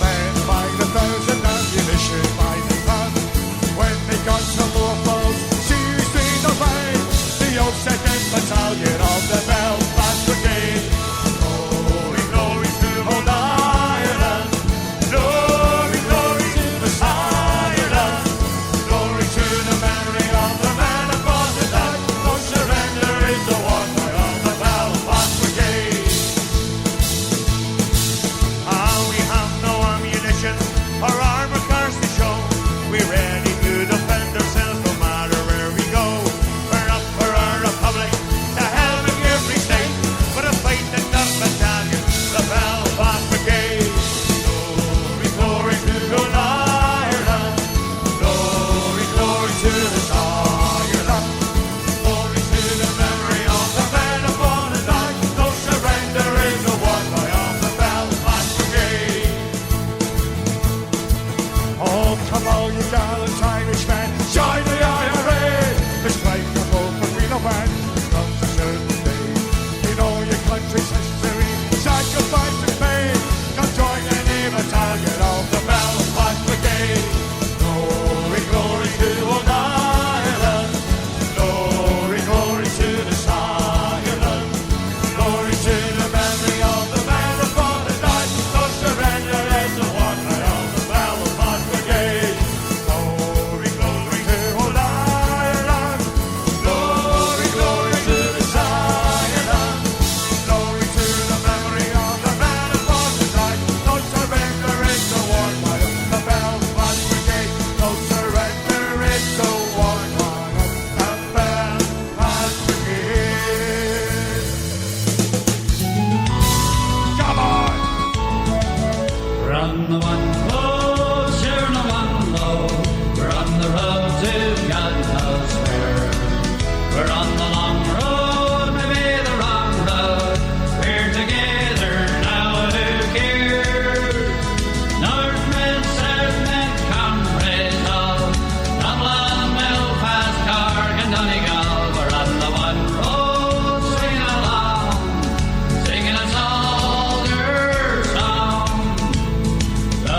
Men by the thousand, ammunition by the ton. When they got some more foes, seriously no pain. The old second battalion of the Belfast Brigade. Glory, glory to old Ireland. Glory, glory to the Ireland. Glory to the memory of the men who fought and died. No surrender is the one of the Belfast Brigade. We have no ammunition or armor cars to show. We're ready to defend ourselves no matter where we go. We're up for our republic, to hell with every state. For the fight in the battalion, the Belfast Brigade. Glory, glory to old Ireland. Glory, glory to the Ireland. Glory to the memory of the men who fought and died. No surrender is the one of the Belfast Brigade. Oh, come on, you gallant Irishmen, join the IRA. It's like a boat for freedom and comes a certain day. You know your country's history, sacrifice is made. Come join any battalion of the Belfast Brigade. Glory, glory to old Ireland. Glory, glory to the Ireland. Glory to the memory of the men who fought and died. No surrender is the one of the Belfast Brigade. Glory, glory to old Ireland. Glory, glory to the Ireland. Glory to the memory of the men who fought and died. No surrender is the one of the Belfast Brigade. No surrender is the one of the Belfast Brigade. Come on! Run the one close, you're the one low. We're on the road to God knows where. We're on the long road, maybe the wrong road. We're together now, who cares? Northmen, Southmen, comrades all. Dublin, Belfast, Cork and Donegal. We're on the one road, singing along, singing a soldier song. The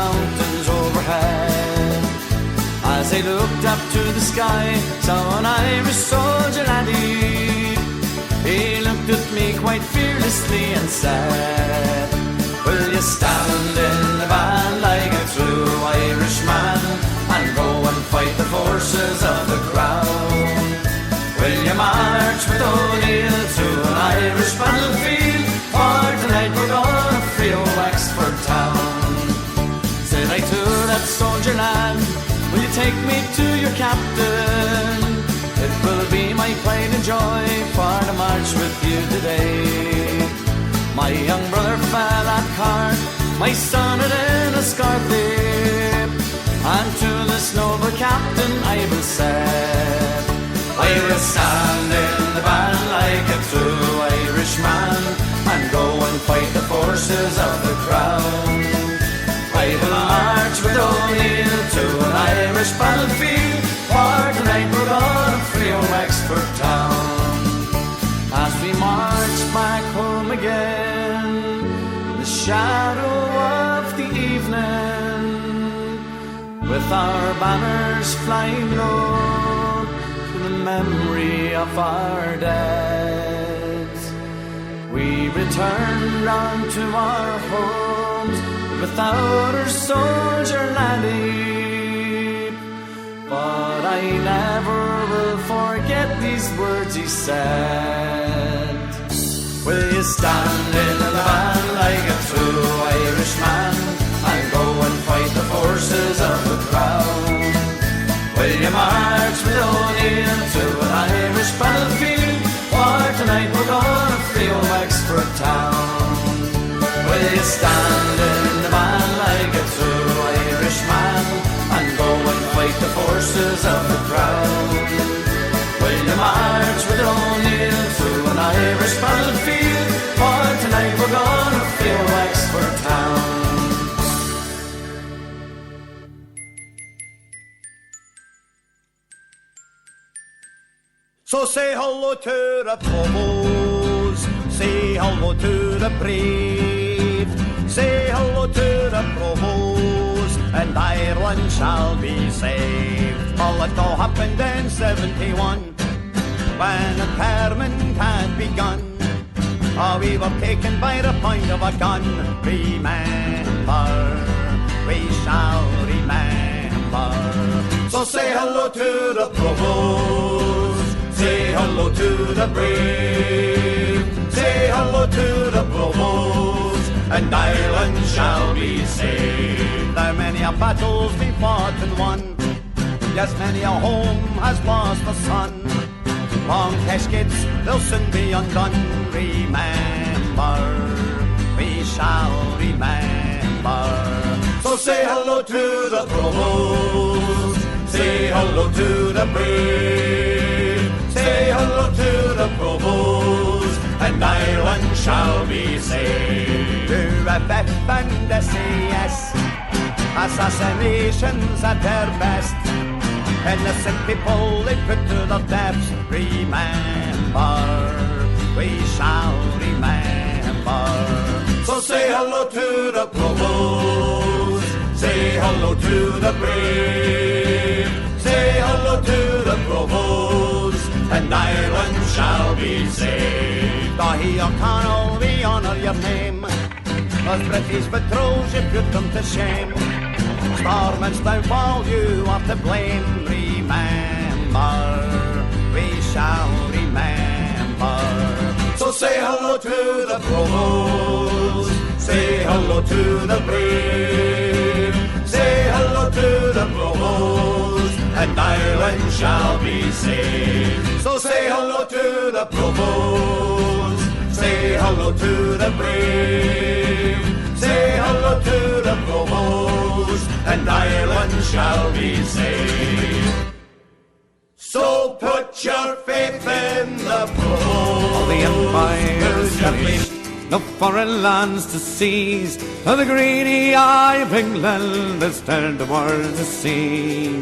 mountains overhead. As I looked up to the sky, saw an Irish soldier laddie. He looked at me quite fearlessly and said, will you stand in the van like a true Irishman and go and fight the forces of the crown? Will you march with O'Neill to an Irish battlefield, or tonight we're gonna free old Wexford town? Said I to that soldier lad, will you take me to your captain? It will be my pride and joy for to march with you today. My young brother fell at Cork, my son had in a Scarthy, and to this noble captain I will say, I will stand in the van like a true Irishman and go and fight the forces of the crown. I will march with O'Neill to an Irish battlefield, for tonight we're gonna free old Wexford town. As we marched back home again, in the shadow of the evening, with our banners flying low to the memory of our dead, we returned unto our homes without our soldier laddie. But I never will forget these words he said. Will you stand in the van like a true Irishman and go and fight the forces of the crown? Will you march with O'Neill to an Irish battlefield, or tonight we're gonna free old Wexford town? Will you stand in the van like a true Irishman and go and fight the forces of the crown? Will you march with O'Neill to an Irish battlefield, for tonight we're gonna free old Wexford town? So say hello to the Provost, say hello to the brave, say hello to the Provost, and Ireland shall be saved. All it all happened in 71, when the Parliament had begun. Oh, we were taken by the point of a gun. Remember, we shall remember. So say hello to the Provost, say hello to the brave, say hello to the Provost, and Ireland shall be saved. Now many a battle's been fought and won, yes, many a home has lost a son. Long caskets, they'll soon be undone. Remember, we shall remember. So say hello to the Provost, say hello to the brave, say hello to the Provost, and Ireland shall be saved. UFF and SAS, assassinations at their best. Innocent people they put to the depths. Remember, we shall remember. So say hello to the Provost, say hello to the brave, say hello to the Provost, and Ireland shall be saved. Dahi O'Connell, we honour your name, as British patrols you put them to shame. Storming's downfall, you are to blame. Remember, we shall remember. So say hello to the Provost, say hello to the brave, say hello to the Provost, and Ireland shall be saved. So say hello to the Provost, say hello to the brave, say hello to the Provost, and Ireland shall be saved. So put your faith in the Provost. All the empires unleashed, no foreign lands to seize, and the greedy eye of England has turned towards the sea.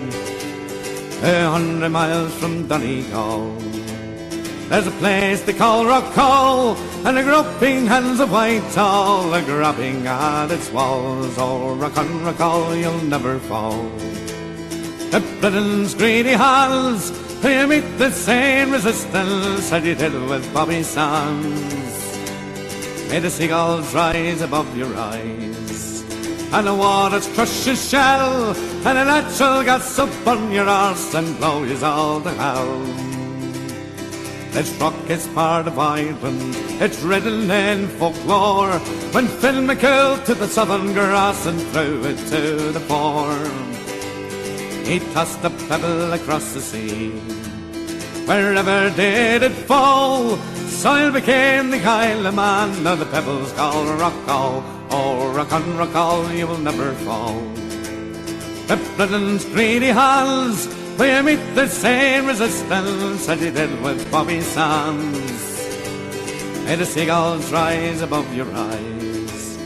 100 miles from Donegal, There's a place they call Rockall, and the groping hands of Whitehall are grabbing at its walls. Oh, Rockall, you'll never fall. The Britain's greedy halls, you meet the same resistance as you did with Bobby Sands. May the seagulls rise above your eyes, and the waters crush your shell, and the natural gas up on your arse and blow you all to hell. This rock is part of Ireland, it's written in folklore, when Phil McCool to the southern grass and threw it to the fore. He tossed a pebble across the sea, wherever did it fall, soil became the Isle of Man, and the pebbles called Rockall. Oh, Rockall, you will never fall. The Britain's greedy halls, where you meet the same resistance as you did with Bobby Sands. May the seagulls rise above your eyes,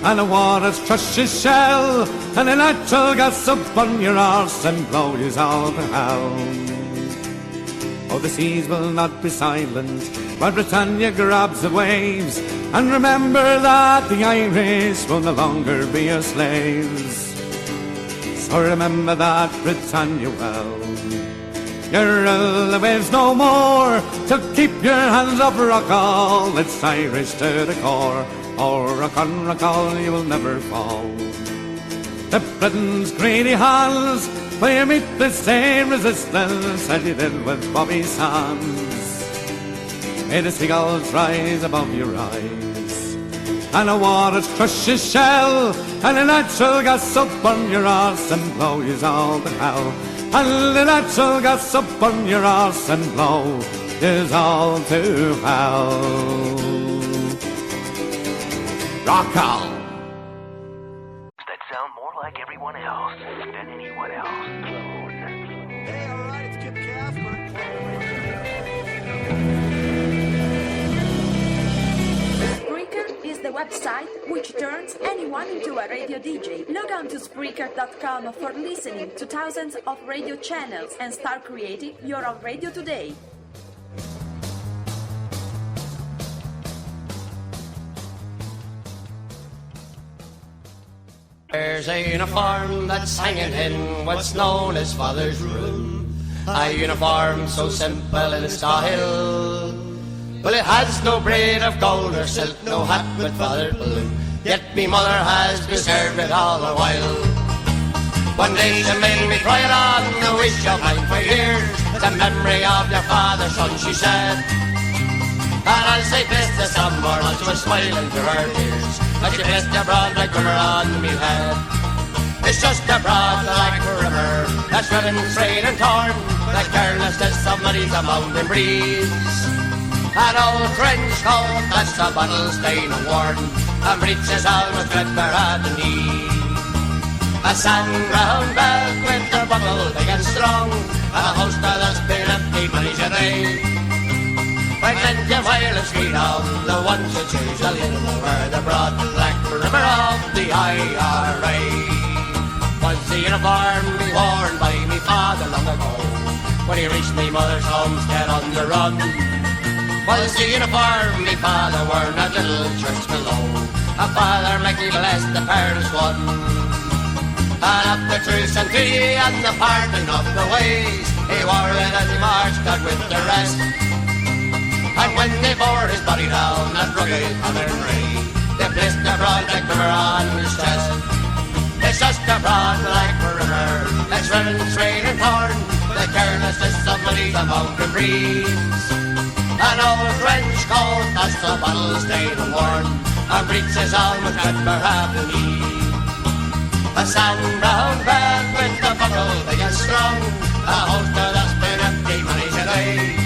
and the waters crush your shell, and the natural gas up on your arse and blow you all to hell. Oh, the seas will not be silent while Britannia grabs the waves, and remember that the Irish will no longer be your slaves. So remember that, Britannia, well, you rule the waves no more, so keep your hands up, Rockall, it's Irish to the core. Oh, Rockall, you will never fall. The Britain's greedy halls, where you meet the same resistance as you did with Bobby Sands. May the seagulls rise above your eyes, and the waters crush your shell, and the natural gas up on your arse and blow you all to hell. And the natural gas up on your arse and blow you all to hell. Rockall. That sound more like everyone else than anyone else. Hey, all right, it's Kip Casper. Spreaker is the website which turns anyone into a radio DJ. Log on to Spreaker.com for listening to thousands of radio channels and start creating your own radio today. There's a uniform that's hanging in what's known as Father's Room. A uniform so simple in style, well, it has no braid of gold or silk, no hat with Father Balloon. Yet me mother has preserved it all the while. One day she made me cry it on the wish of mine for years, the memory of your father, son, she said. And as they placed the sunburn, she was smiling through her tears, as she placed a broad black river on me head. It's just a broad black river that's running straight and torn, the carelessness of muddies a mountain breeze. An old trench coat that's a bottle stain and worn, and breeches all with threadbare at the knee. A sand-ground belt with a buckle big and strong, and a holster that's been emptied many a day. When plenty of violence feed on the ones who choose a little over the broad black river of the IRA. Was the uniform be worn by me father long ago, when he reached me mother's homestead on the run? Was the uniform me father wore in a little church below? A father mighty bless the parents one. And up the truce and treaty and the parting of the ways, he wore it as he marched out with the rest. And when they bore his body down that rugged Southern Ray, they placed a broad black river on his chest. It's just a broad black river that's running straight and torn, the carelessness of muddies a mountain breeze. An old trench coat that's the bottle stained and worn, and breeches all with threadbare at the knee. A sand-brown belt with a buckle big and strong, a holster that's been empty many a day.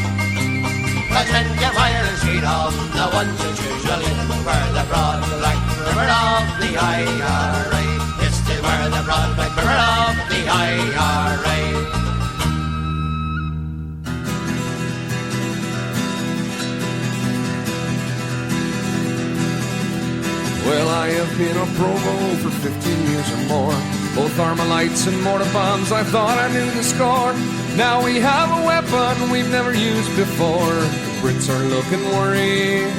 But when you fire and street on the ones who choose to live where the broad black river of the IRA, it's still where the broad black river of the IRA. Well, I have been a provo for 15 years or more. Both Armalites and mortar bombs, I thought I knew the score. Now we have a weapon we've never used before. Brits are looking worried,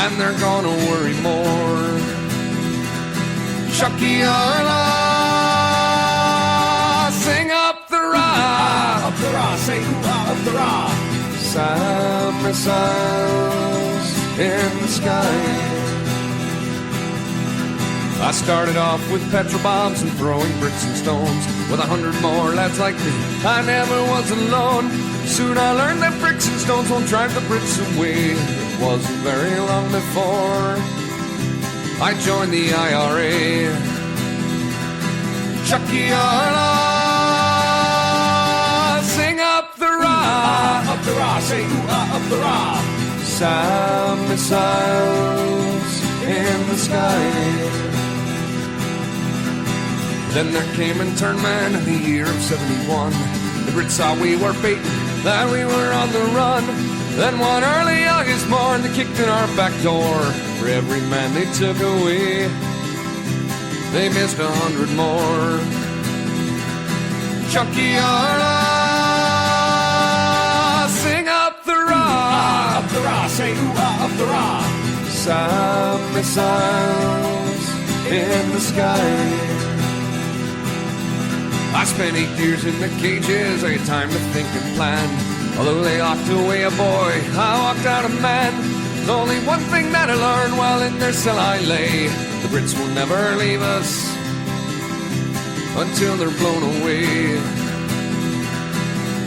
and they're gonna worry more. Chucky Arla, sing up the Ra. Up the Ra, say ooh-ah, up the Ra. Some missiles in the sky. I started off with petrol bombs and throwing bricks and stones. With 100 more lads like me, I never was alone. Soon I learned that bricks and stones won't drive the Brits away. It wasn't very long before I joined the IRA. Chucky Arla, sing up the Ra. Up the Ra, say ooh-ah, up the Ra. Some missiles in the sky. Then there came internment in the year of 71. The Brits saw we were beaten, that we were on the run. Then one early August morn, they kicked in our back door. For every man they took away, they missed 100 more. Chucky Arla, sing up the Ra. Up the Ra, say ooh-ah, up the Ra. Some missiles in the sky. I spent 8 years in the cages, I had time to think and plan. Although they locked away a boy, I walked out a man. There's only one thing that I learned while in their cell I lay. The Brits will never leave us until they're blown away.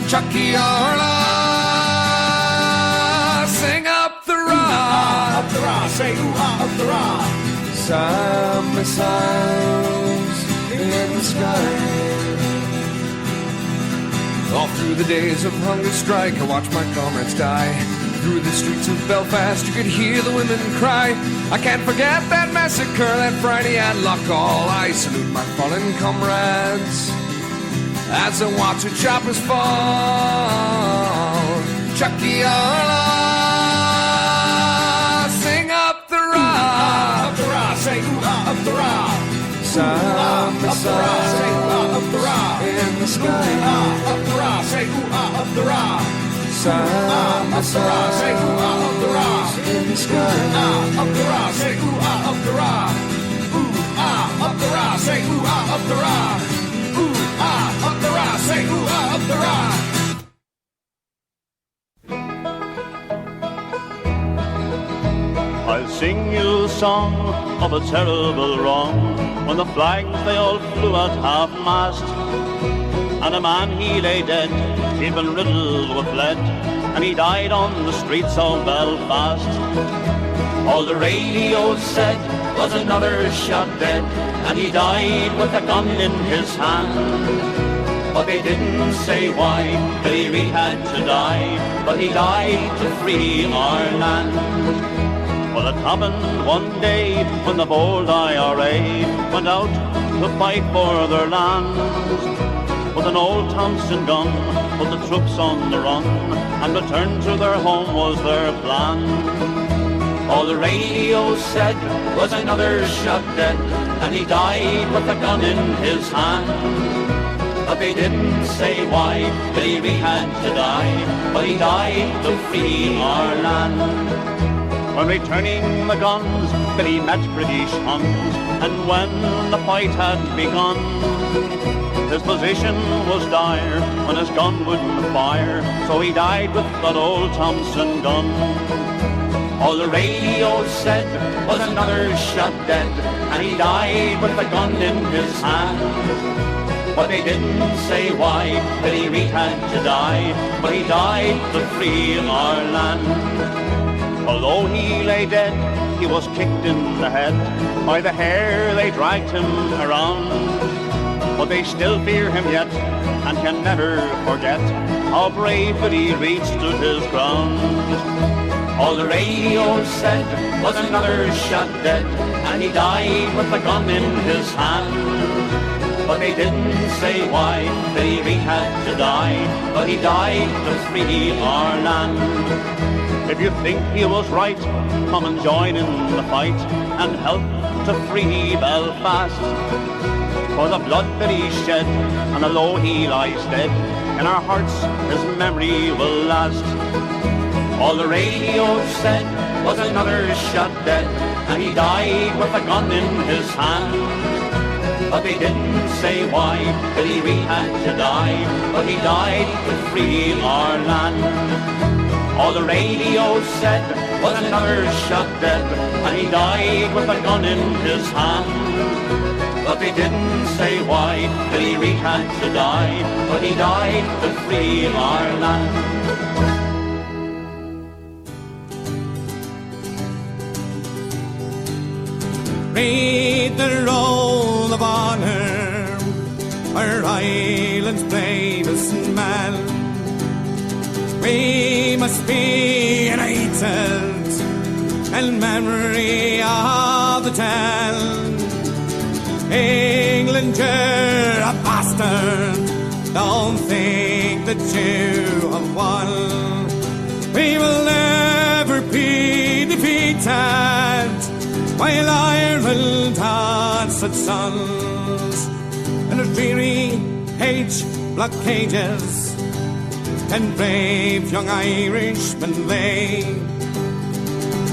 Chucky Arla, sing up the Ra. Up the Ra, say ooh-ah, up the Ra. Some missiles in the sky. All through the days of hunger strike, I watched my comrades die. Through the streets of Belfast, you could hear the women cry. I can't forget that massacre that Friday at Loughgall. I salute my fallen comrades as I watch the choppers fall. Chucky Arla, sing up the Ra. Up the Ra, say ooh-ah, up the Ra. Some missiles up the Ra. in the sky. Up the Ra, say ooh-ah, up the Ra. Some missiles say ooh-ah, up the Ra. in the sky. Up the Ra, say ooh-ah, up the Ra. Ooh-ah, up the Ra, say ooh-ah, up the Ra. Ooh-ah, up the Ra, say ooh-ah, up the Ra. I'll sing you a song of a terrible wrong, when the flags they all flew at half-mast, and a man he lay dead, he'd been riddled with lead, and he died on the streets of Belfast. All the radio said was another shot dead, and he died with a gun in his hand. But they didn't say why Billy Reid had to die, but he died to free our land. Well, it happened one day when the bold IRA went out to fight for their land. With an old Thompson gun, put the troops on the run, and return to their home was their plan. All the radio said was another shot dead, and he died with a gun in his hand. But they didn't say why Billy Reid had to die, but he died to free our land. When returning the guns, Billy met British Huns, and when the fight had begun, his position was dire when his gun wouldn't fire, so he died with that old Thompson gun. All the radio said was another shot dead, and he died with a gun in his hand. But they didn't say why Billy Reid had to die, but he died to free our land. Although he lay dead, he was kicked in the head. By the hair they dragged him around. But they still fear him yet, and can never forget how brave Billy Reid stood his ground. All the radio said was another shot dead, and he died with a gun in his hand. But they didn't say why Billy Reid had to die, but he died to free our land. If you think he was right, come and join in the fight and help to free Belfast. For the blood that he shed, and although he lies dead, in our hearts his memory will last. All the radio said was another shot dead, and he died with a gun in his hand. But they didn't say why Billy Reid had to die, but he died to free our land. All the radio said was another shot dead, and he died with a gun in his hand. But they didn't say why Billy Reid had to die, but he died to free our land. Read the roll of honour, our Ireland's bravest man. We must be united in memory of the town. England, you're a bastard, don't think that you have won. We will never be defeated while Ireland has its sons. In the dreary H-block cages can brave young Irishmen lay.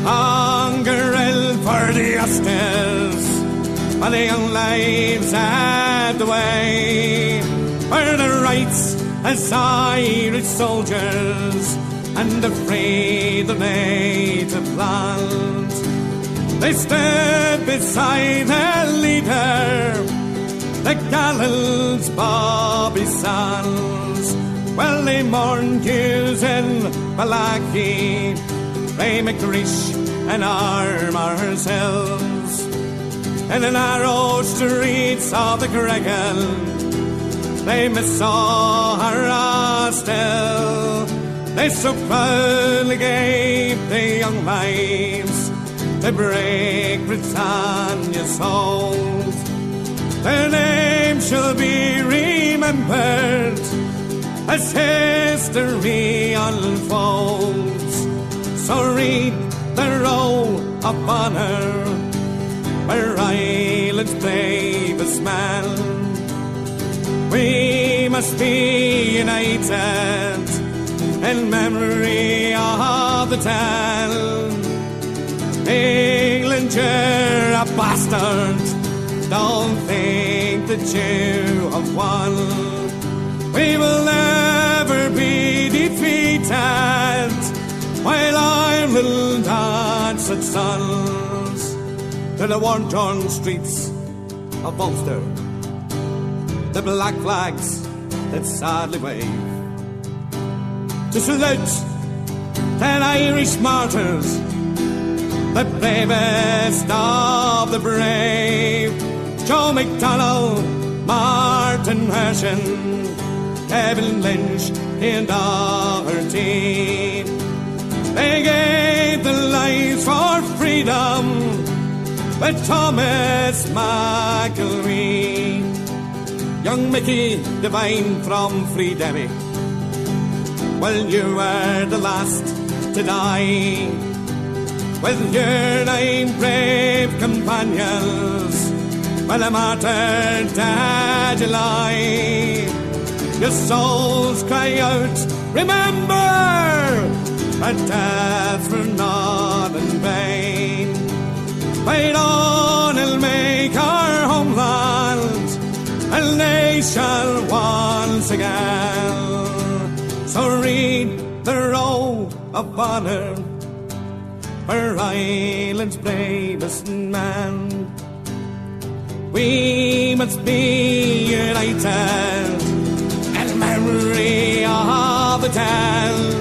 Hunger held for the justice, while the young lives had the way. For the rights as Irish soldiers and the freedom of native land. They stood beside their leader, the gallant Bobby Sands. Well, they mourned Hughes and Malachy, Ray McGrish and Armour's Hills. In the narrow streets of the Gregan, they missaw her still. They so proudly gave their young lives to break Britannia's hold. Their name shall be remembered as history unfolds. So read the roll of honour, our Ireland's bravest man. We must be united in memory of the town. England, you're a bastard, don't think that you have won. We will never be defeated while Ireland has its sons. To the war-torn streets of Ulster, the black flags that sadly wave, to salute 10 Irish martyrs, the bravest of the brave. Joe McDonnell, Martin Hershin, Kevin Lynch and Doherty. They gave their lives for freedom with Thomas McElwee. Young Mickey Devine from Free Derry, well, you were the last to die. With your 9 brave companions, well, a martyr did you lie. Your souls cry out, remember, that death were not in vain. Fight on and make our homeland a nation once again. So read the roll of honour, for Ireland's bravest man. We must be united in memory of the town.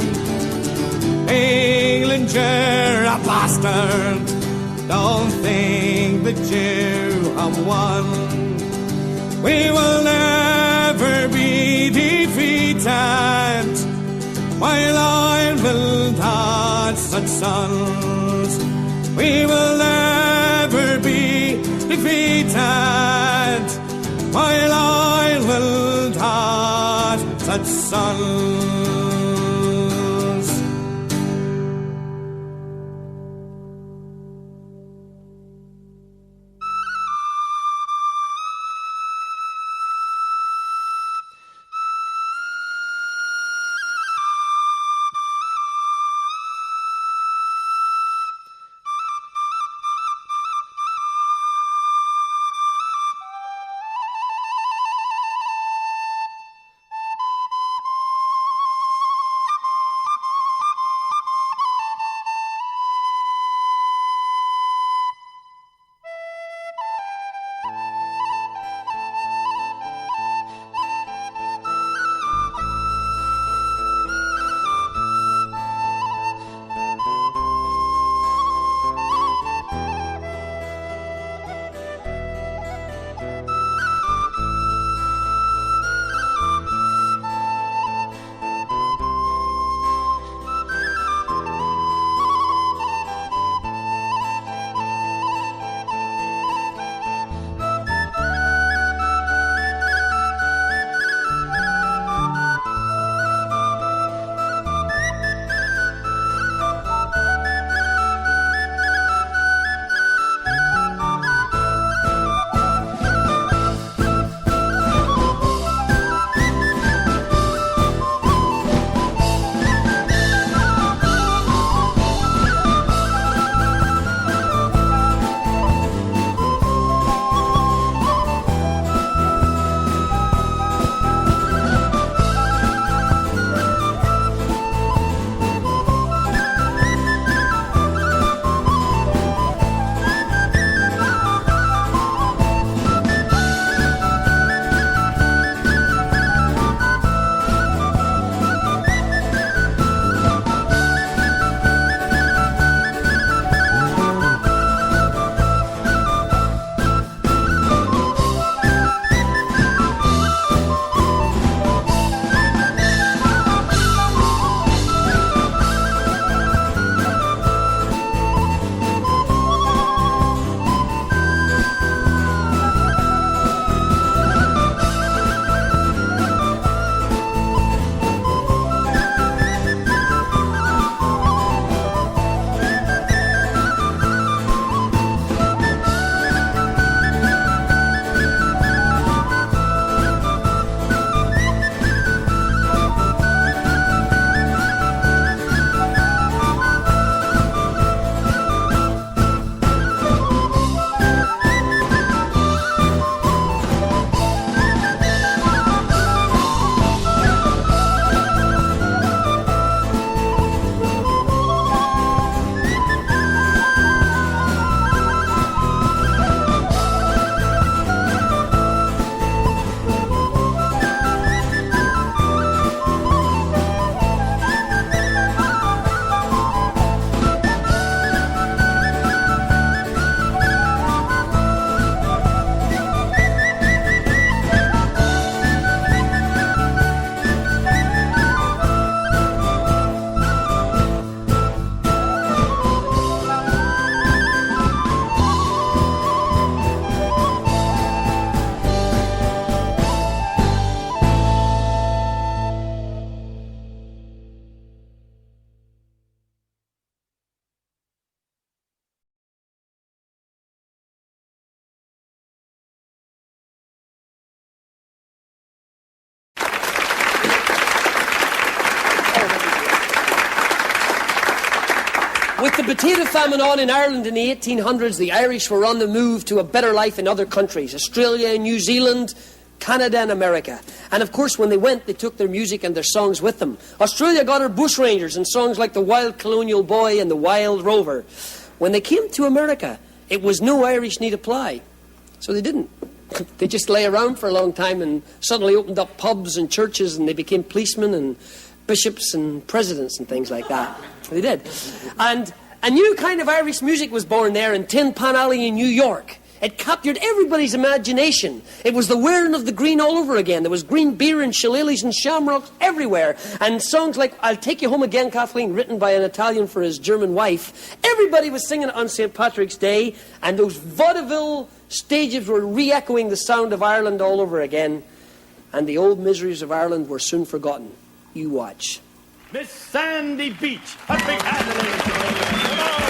England, you're a bastard, don't think that you have won. We will never be defeated while Ireland has its sons. We will never be defeated while Ireland has its sons. the potato famine on in Ireland in the 1800s, the Irish were on the move to a better life in other countries, Australia, New Zealand, Canada and America. And of course, when they went, they took their music and their songs with them. Australia got her bushrangers and songs like The Wild Colonial Boy and The Wild Rover. When they came to America, it was no Irish need apply. So they didn't. They just lay around for a long time and suddenly opened up pubs and churches, and they became policemen and bishops and presidents and things like that. They did. And a new kind of Irish music was born there in Tin Pan Alley in New York. It captured everybody's imagination. It was the wearing of the green all over again. There was green beer and shillelaghs and shamrocks everywhere. And songs like I'll Take You Home Again, Kathleen, written by an Italian for his German wife. Everybody was singing it on St. Patrick's Day, and those vaudeville stages were re-echoing the sound of Ireland all over again. And the old miseries of Ireland were soon forgotten. You watch. Miss Sandy Beach. A big hand, ladies and gentlemen. Come on.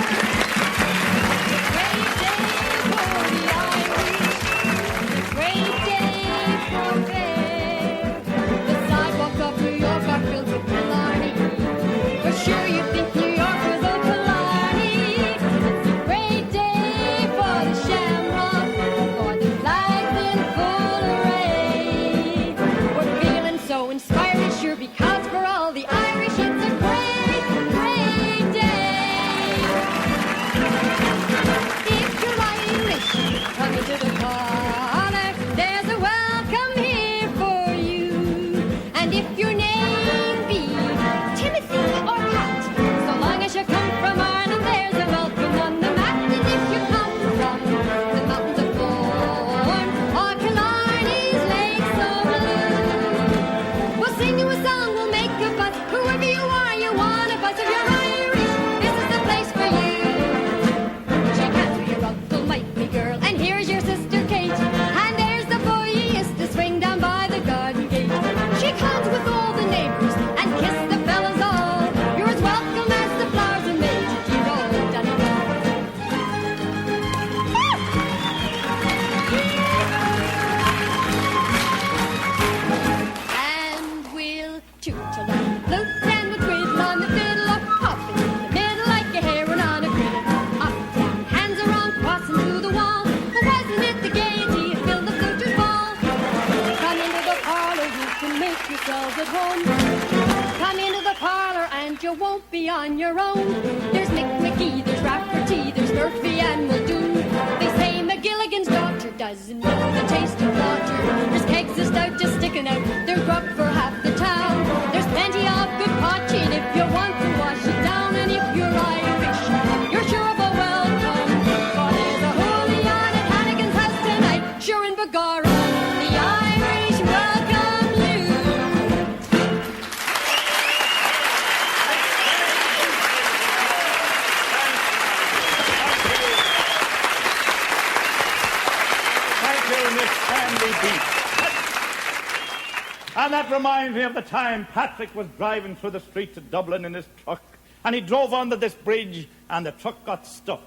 You won't be on your own. There's Mick McGee, there's Rafferty, there's Murphy and Muldoon. They say McGilligan's daughter doesn't know the taste of water. There's kegs of stout just sticking out, there's grub for half the town. There's plenty of good potching if you want to wash it down. And if you're Irish, you're sure of a welcome. For there's a holy on at Hannigan's house tonight, sure in Begorra. The Irish welcome you. And that reminds me of the time Patrick was driving through the streets of Dublin in his truck, and he drove under this bridge, and the truck got stuck.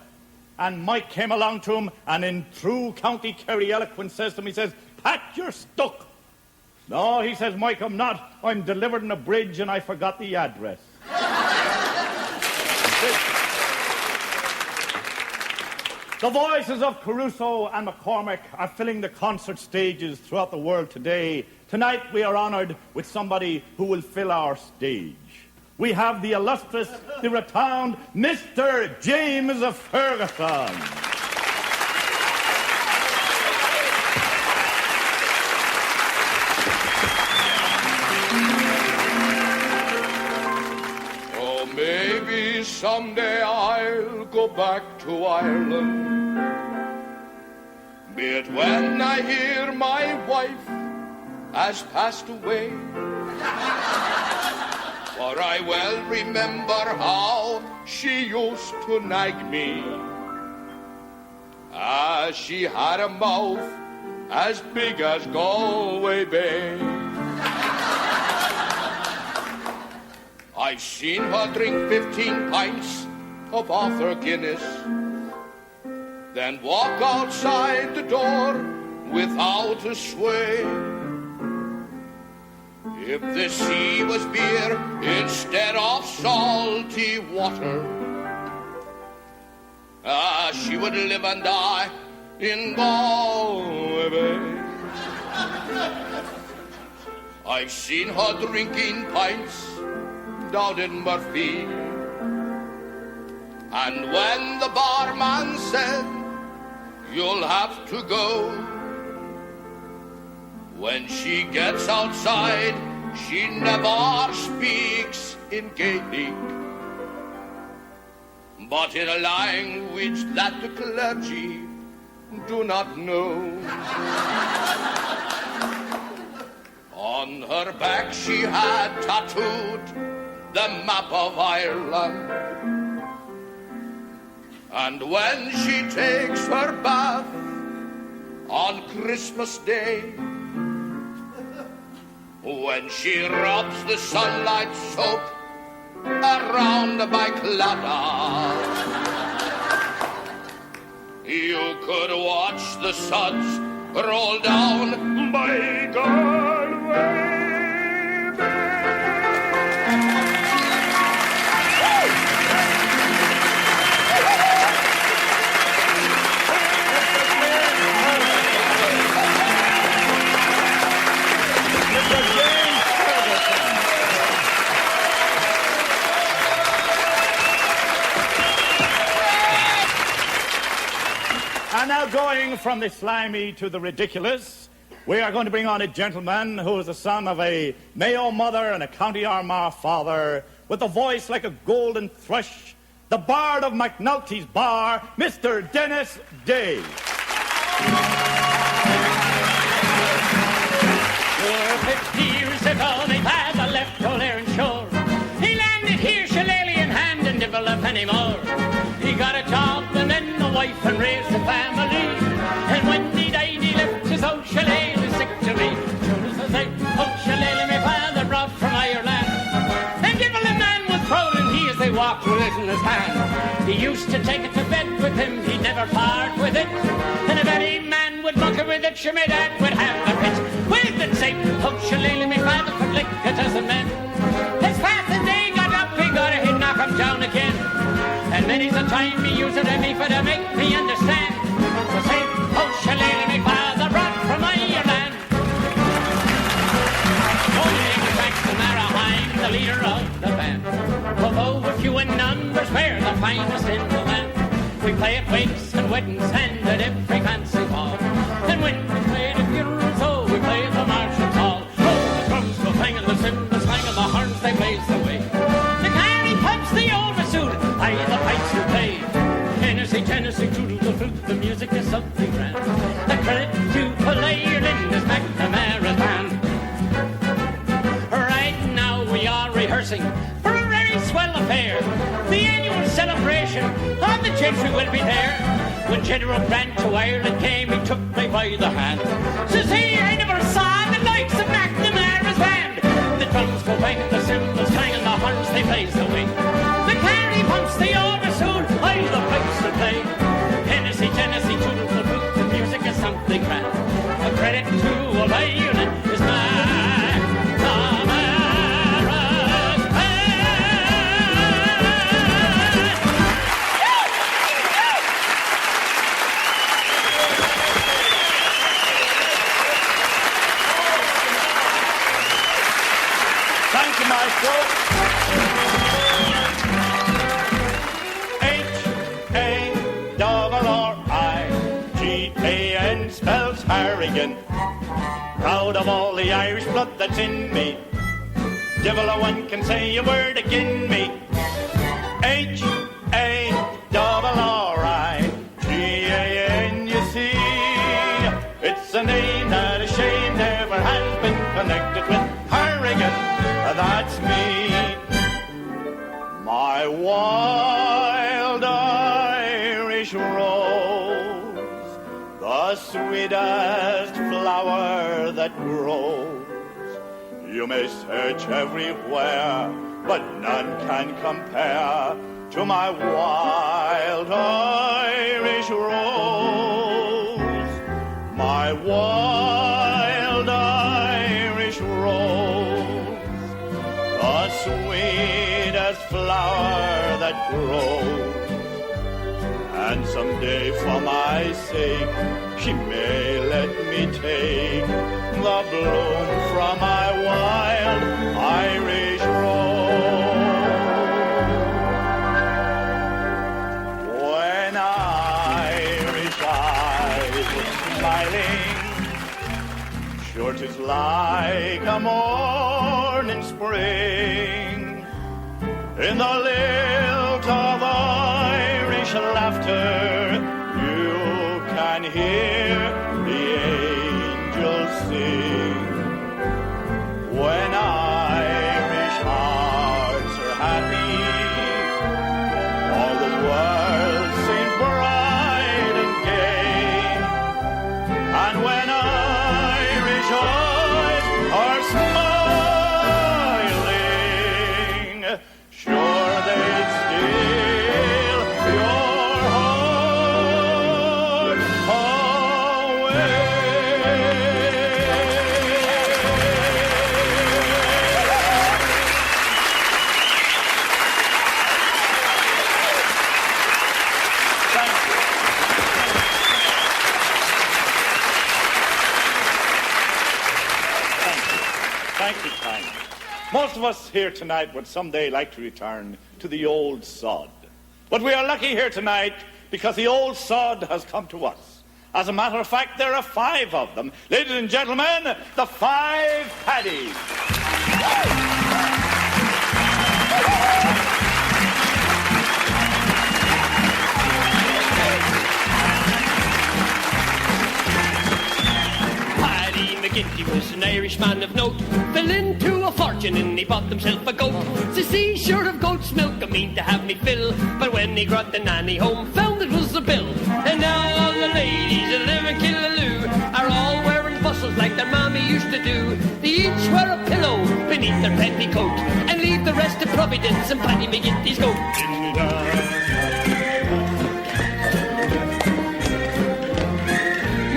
And Mike came along to him, and in true County Kerry eloquence says to him, he says, "Pat, you're stuck." "No," he says, "Mike, I'm not. I'm delivered on a bridge, and I forgot the address." The voices of Caruso and McCormick are filling the concert stages throughout the world today. Tonight we are honoured with somebody who will fill our stage. We have the illustrious, the renowned Mr. James Ferguson. Oh, maybe someday I'll go back to Ireland. But when I hear my wife has passed away, for I well remember how she used to nag me, as she had a mouth as big as Galway Bay. I've seen her drink 15 pints of Arthur Guinness, then walk outside the door without a sway. If the sea was beer instead of salty water, She would live and die in Galway Bay. I've seen her drinking pints down in Murphy. And when the barman said, you'll have to go, when she gets outside, she never speaks in Gaelic, but in a language that the clergy do not know. On her back she had tattooed the map of Ireland, and when she takes her bath on Christmas Day, when she rubs the sunlight soap around by Claddagh, you could watch the suds roll down by Galway. And now, going from the slimy to the ridiculous, we are going to bring on a gentleman who is the son of a Mayo mother and a County Armagh father, with a voice like a golden thrush, the bard of McNulty's Bar, Mr. Dennis Day. For 50 years ago, my father left old Erin Shore. He landed here, shillelagh in hand, and divil a penny more. He got a job and then a wife and raised a family. And when he died, he left his old shillelagh sick to me. Jonas was like, old shillelagh my father brought from Ireland. And divil a man was proud in he as they walked with it in his hand. He used to take it to bed with him, he'd never part with it. And if any man would monkey with it, sure my dad would have a fit. With it say, old shillelagh my father could lick it as a man. As fast as they got up, he got it, he'd knock him down again. And many's the time he used it at me for to make me understand. So say, oh, shillelagh, my father brought from Ireland. Only Frank Marahine, the leader of the band. Although we're few in numbers, we're the finest in the land. We play at wakes and weddings and at every fancy ball. And when we play at funerals, oh, we play at the Marshall's Hall. Oh, the drums go bang and the cymbals clang and the horns they blaze away. The canny pipes, the old bassoon, aye, the pipes who play. Tennessee, Tennessee, toodle the flute, the music is something grand. A credit to Ireland is McNamara's band. Right now we are rehearsing for a very swell affair, the annual celebration of the gentry will be there. When General Grant to Ireland came, he took me by the hand. Says he, I never saw the likes of McNamara's band. The drums go bang, the cymbals clang, and the horns they blaze away. The carry pumps, the old bassoon, aye, the pipes that play. Tennessee, Tennessee, toodle the flute, the music is something grand. A credit to old Ireland is McNamara's band. Thank you, Maestro. H-A-R-R-I-G-A-N spells Harrigan. Proud of all the Irish blood that's in me. Divil a one can say a word agin me. H-A-R-R-I-G-A-N, you see. It's a name that a shame never has been connected with Harrigan. That's me. My wild Irish rose, the sweetest flower that grows. You may search everywhere, but none can compare to my wild Irish rose. My wild Irish rose, the sweetest flower that grows. And someday for my sake she may let me take the bloom from my wild Irish rose. When Irish eyes are smiling, sure 'tis like a morning spring. In the lilt of Irish laughter, you can hear the angels sing. When Irish hearts are happy, all the world seems bright and gay. And when Irish eyes are smiling, sure they'd steal your heart away. Thank you kindly. Most of us here tonight would someday like to return to the old sod. But we are lucky here tonight because the old sod has come to us. As a matter of fact, there are 5 of them. Ladies and gentlemen, the 5 Paddies. Paddy McGinty was an Irish man of note. Fell into a fortune and he bought himself a goat. Says he sure of goat's milk, I mean to have me fill. But when he brought the nanny home, found it was a bill. And now all the ladies that live in Killaloo are all wearing bustles like their mammy used to do. They each wear a pillow beneath their petticoat and leave the rest to Providence and Paddy McGinty's goat.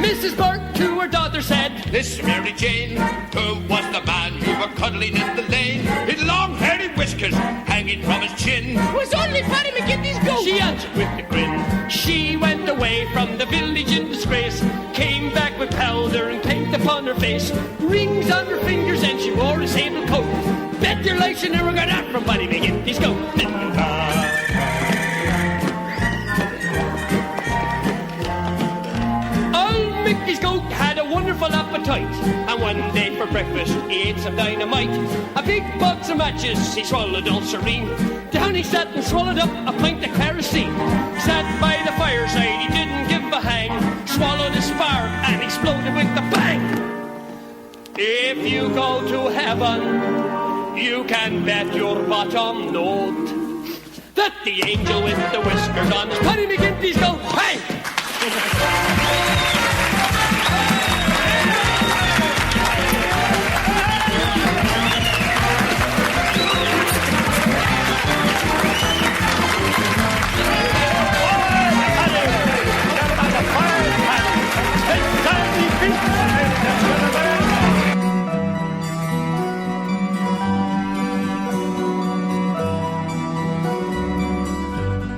Mrs. Burke to her daughter said, Listen, Mary Jane, who was the man you were cuddling in the lane? His long hairy whiskers hanging from his chin. was only Paddy McGinty's goat. She answered with a grin. She went away from the village in disgrace, came back with powder and paint upon her face, rings on her fingers, and she wore a sable coat. Bet your life she never got that from Paddy McGinty's goat. Mickey's goat had a wonderful appetite, and one day for breakfast he ate some dynamite. A big box of matches he swallowed all serene. Down he sat and swallowed up a pint of kerosene. Sat by the fireside, he didn't give a hang. Swallowed a spark and exploded with a bang. If you go to heaven, you can bet your bottom note that the angel with the whiskers on is Paddy McGinty's goat. Hey!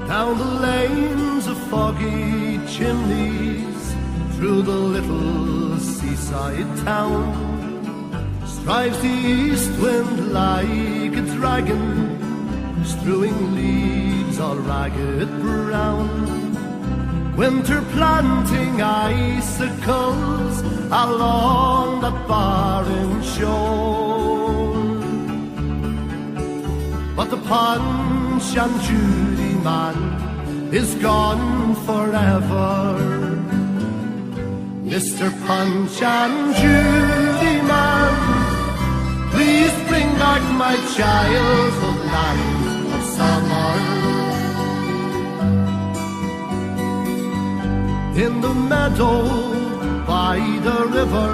Down the lanes of foggy chimneys, through the little seaside town, strives the east wind like a dragon, strewing leaves all ragged brown. Winter planting icicles along the barren shore. But the Punch and Judy man is gone forever. Mr. Punch and Judy man, please bring back my childhood land of summer. In the meadow by the river,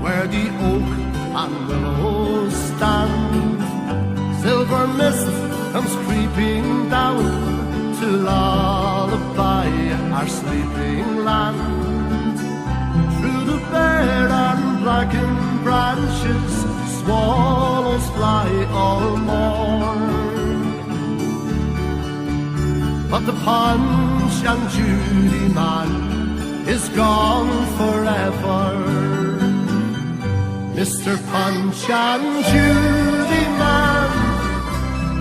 where the oak and willows stand, silver mist comes creeping down to lullaby our sleeping land. Through the bare and blackened branches, swallows fly all morn. But but the Punch and Judy man is gone forever. Mr. Punch and Judy man,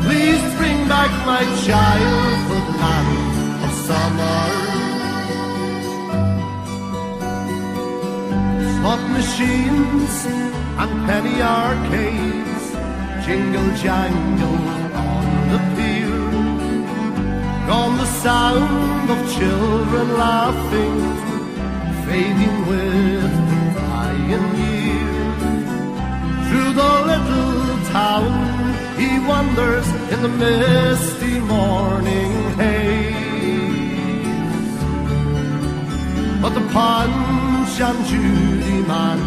please bring back my childhood land of summer. Slot machines and penny arcades jingle jangle on the pier. Gone the sound of children laughing, fading with the dying year. Through the little town he wanders in the misty morning haze. But the Punch and Judy man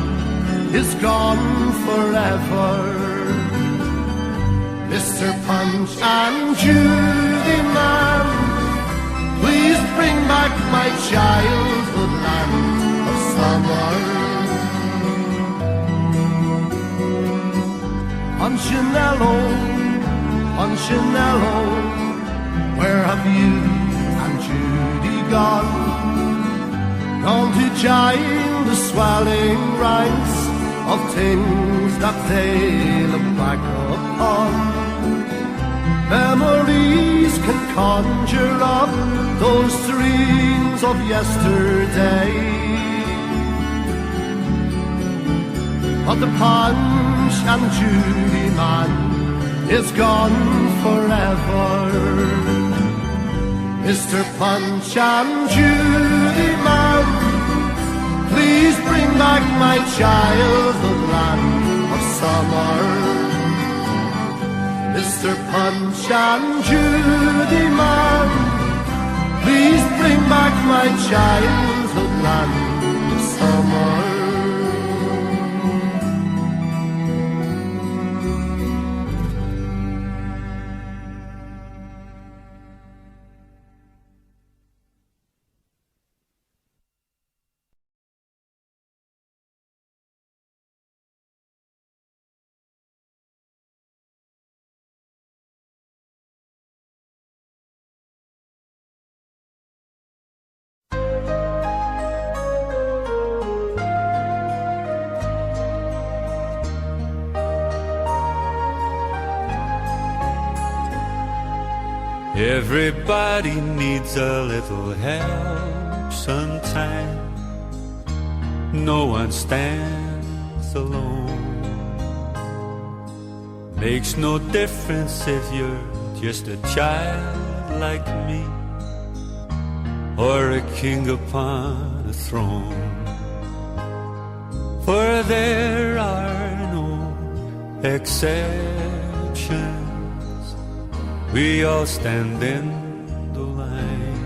is gone forever. Mr. Punch and Judy man, please bring back my childhood land of summer. Punchinello, Punchinello, where have you and Judy gone? Gone to join the swelling ranks of things that they look back upon. Memories can conjure up those dreams of yesterday. But the Punch and Judy man is gone forever. Mr. Punch and Judy man, please bring back my childhood land of summer. Mr. Punch and Judy man, please bring back my childhood land of summer. Everybody needs a little help sometime. No one stands alone. Makes no difference if you're just a child like me, or a king upon a throne. For there are no exceptions. We all stand in the line.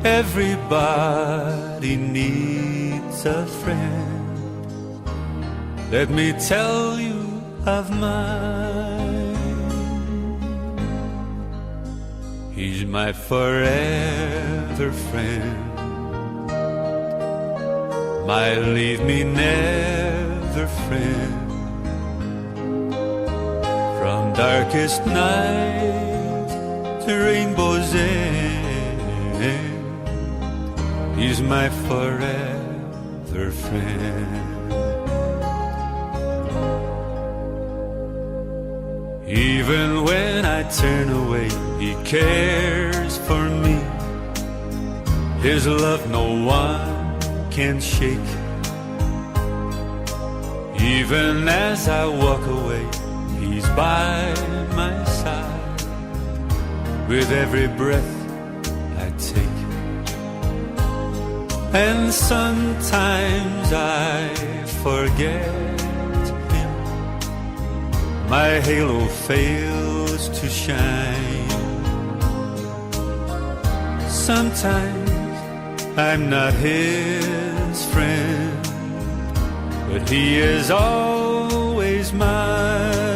Everybody needs a friend. Let me tell you of mine. He's my forever friend, my leave me never friend. From darkest night to rainbow's end, he's my forever friend. Even when I turn away, he cares for me. His love no one can shake. Even as I walk away, he's by my side with every breath I take. And sometimes I forget him. My halo fails to shine. Sometimes I'm not his friend, but he is always mine.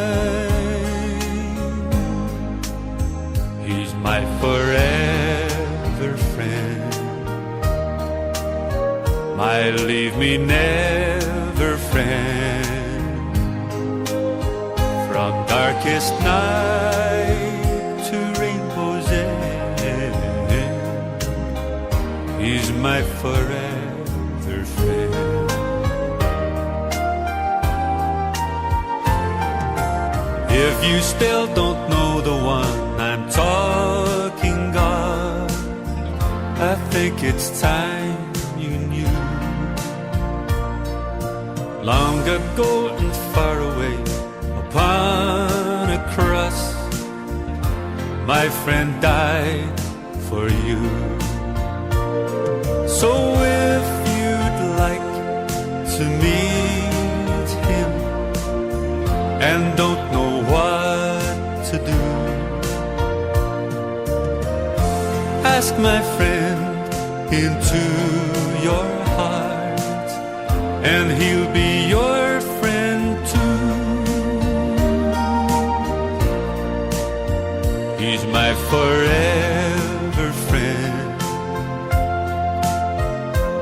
He's my forever friend, my leave me never friend. From darkest night to If you still don't know the one I'm talking of, I think it's time you knew. Long ago and far away upon a cross, my friend died for you. So if you'd like to meet him and don't know what to do, ask my friend into your heart, and he'll be your friend too. He's my forever friend,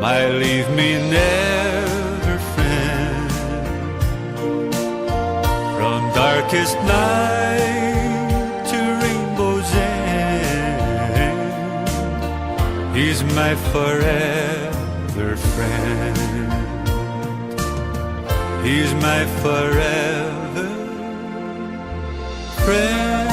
my leave me never friend. From darkest night to rainbow's end, he's my forever friend. He's my forever friend.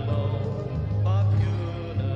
Low, but you know.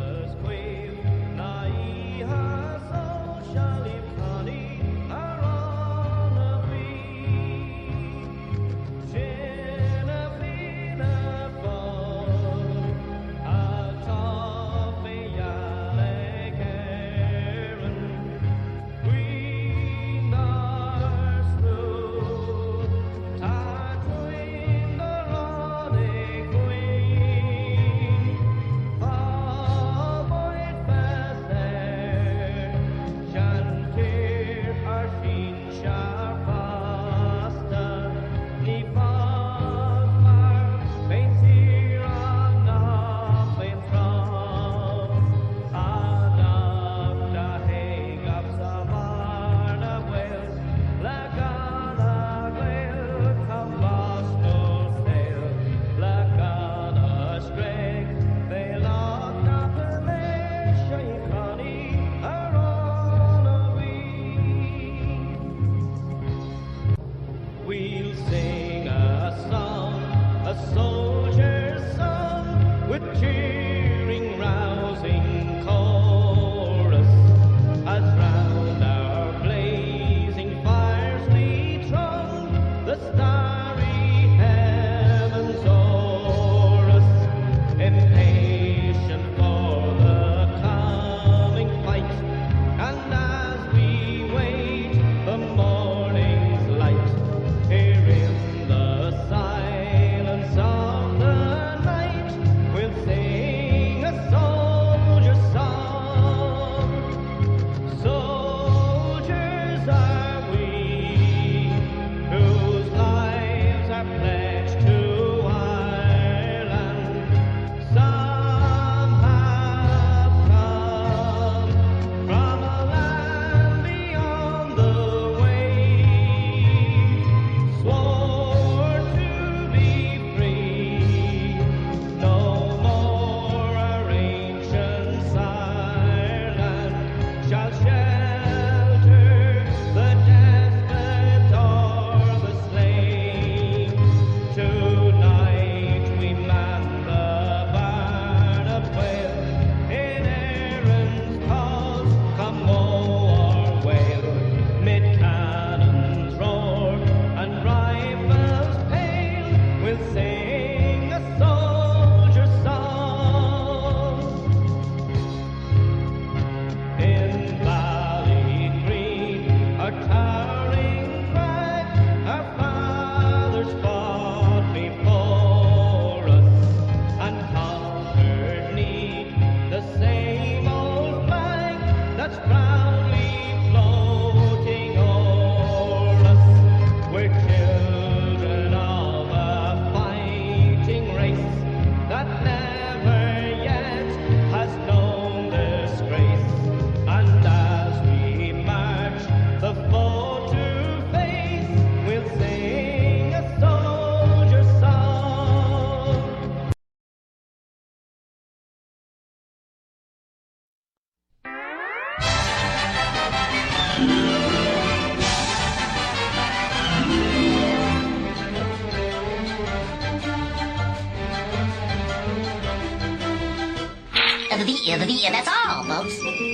That's all, folks.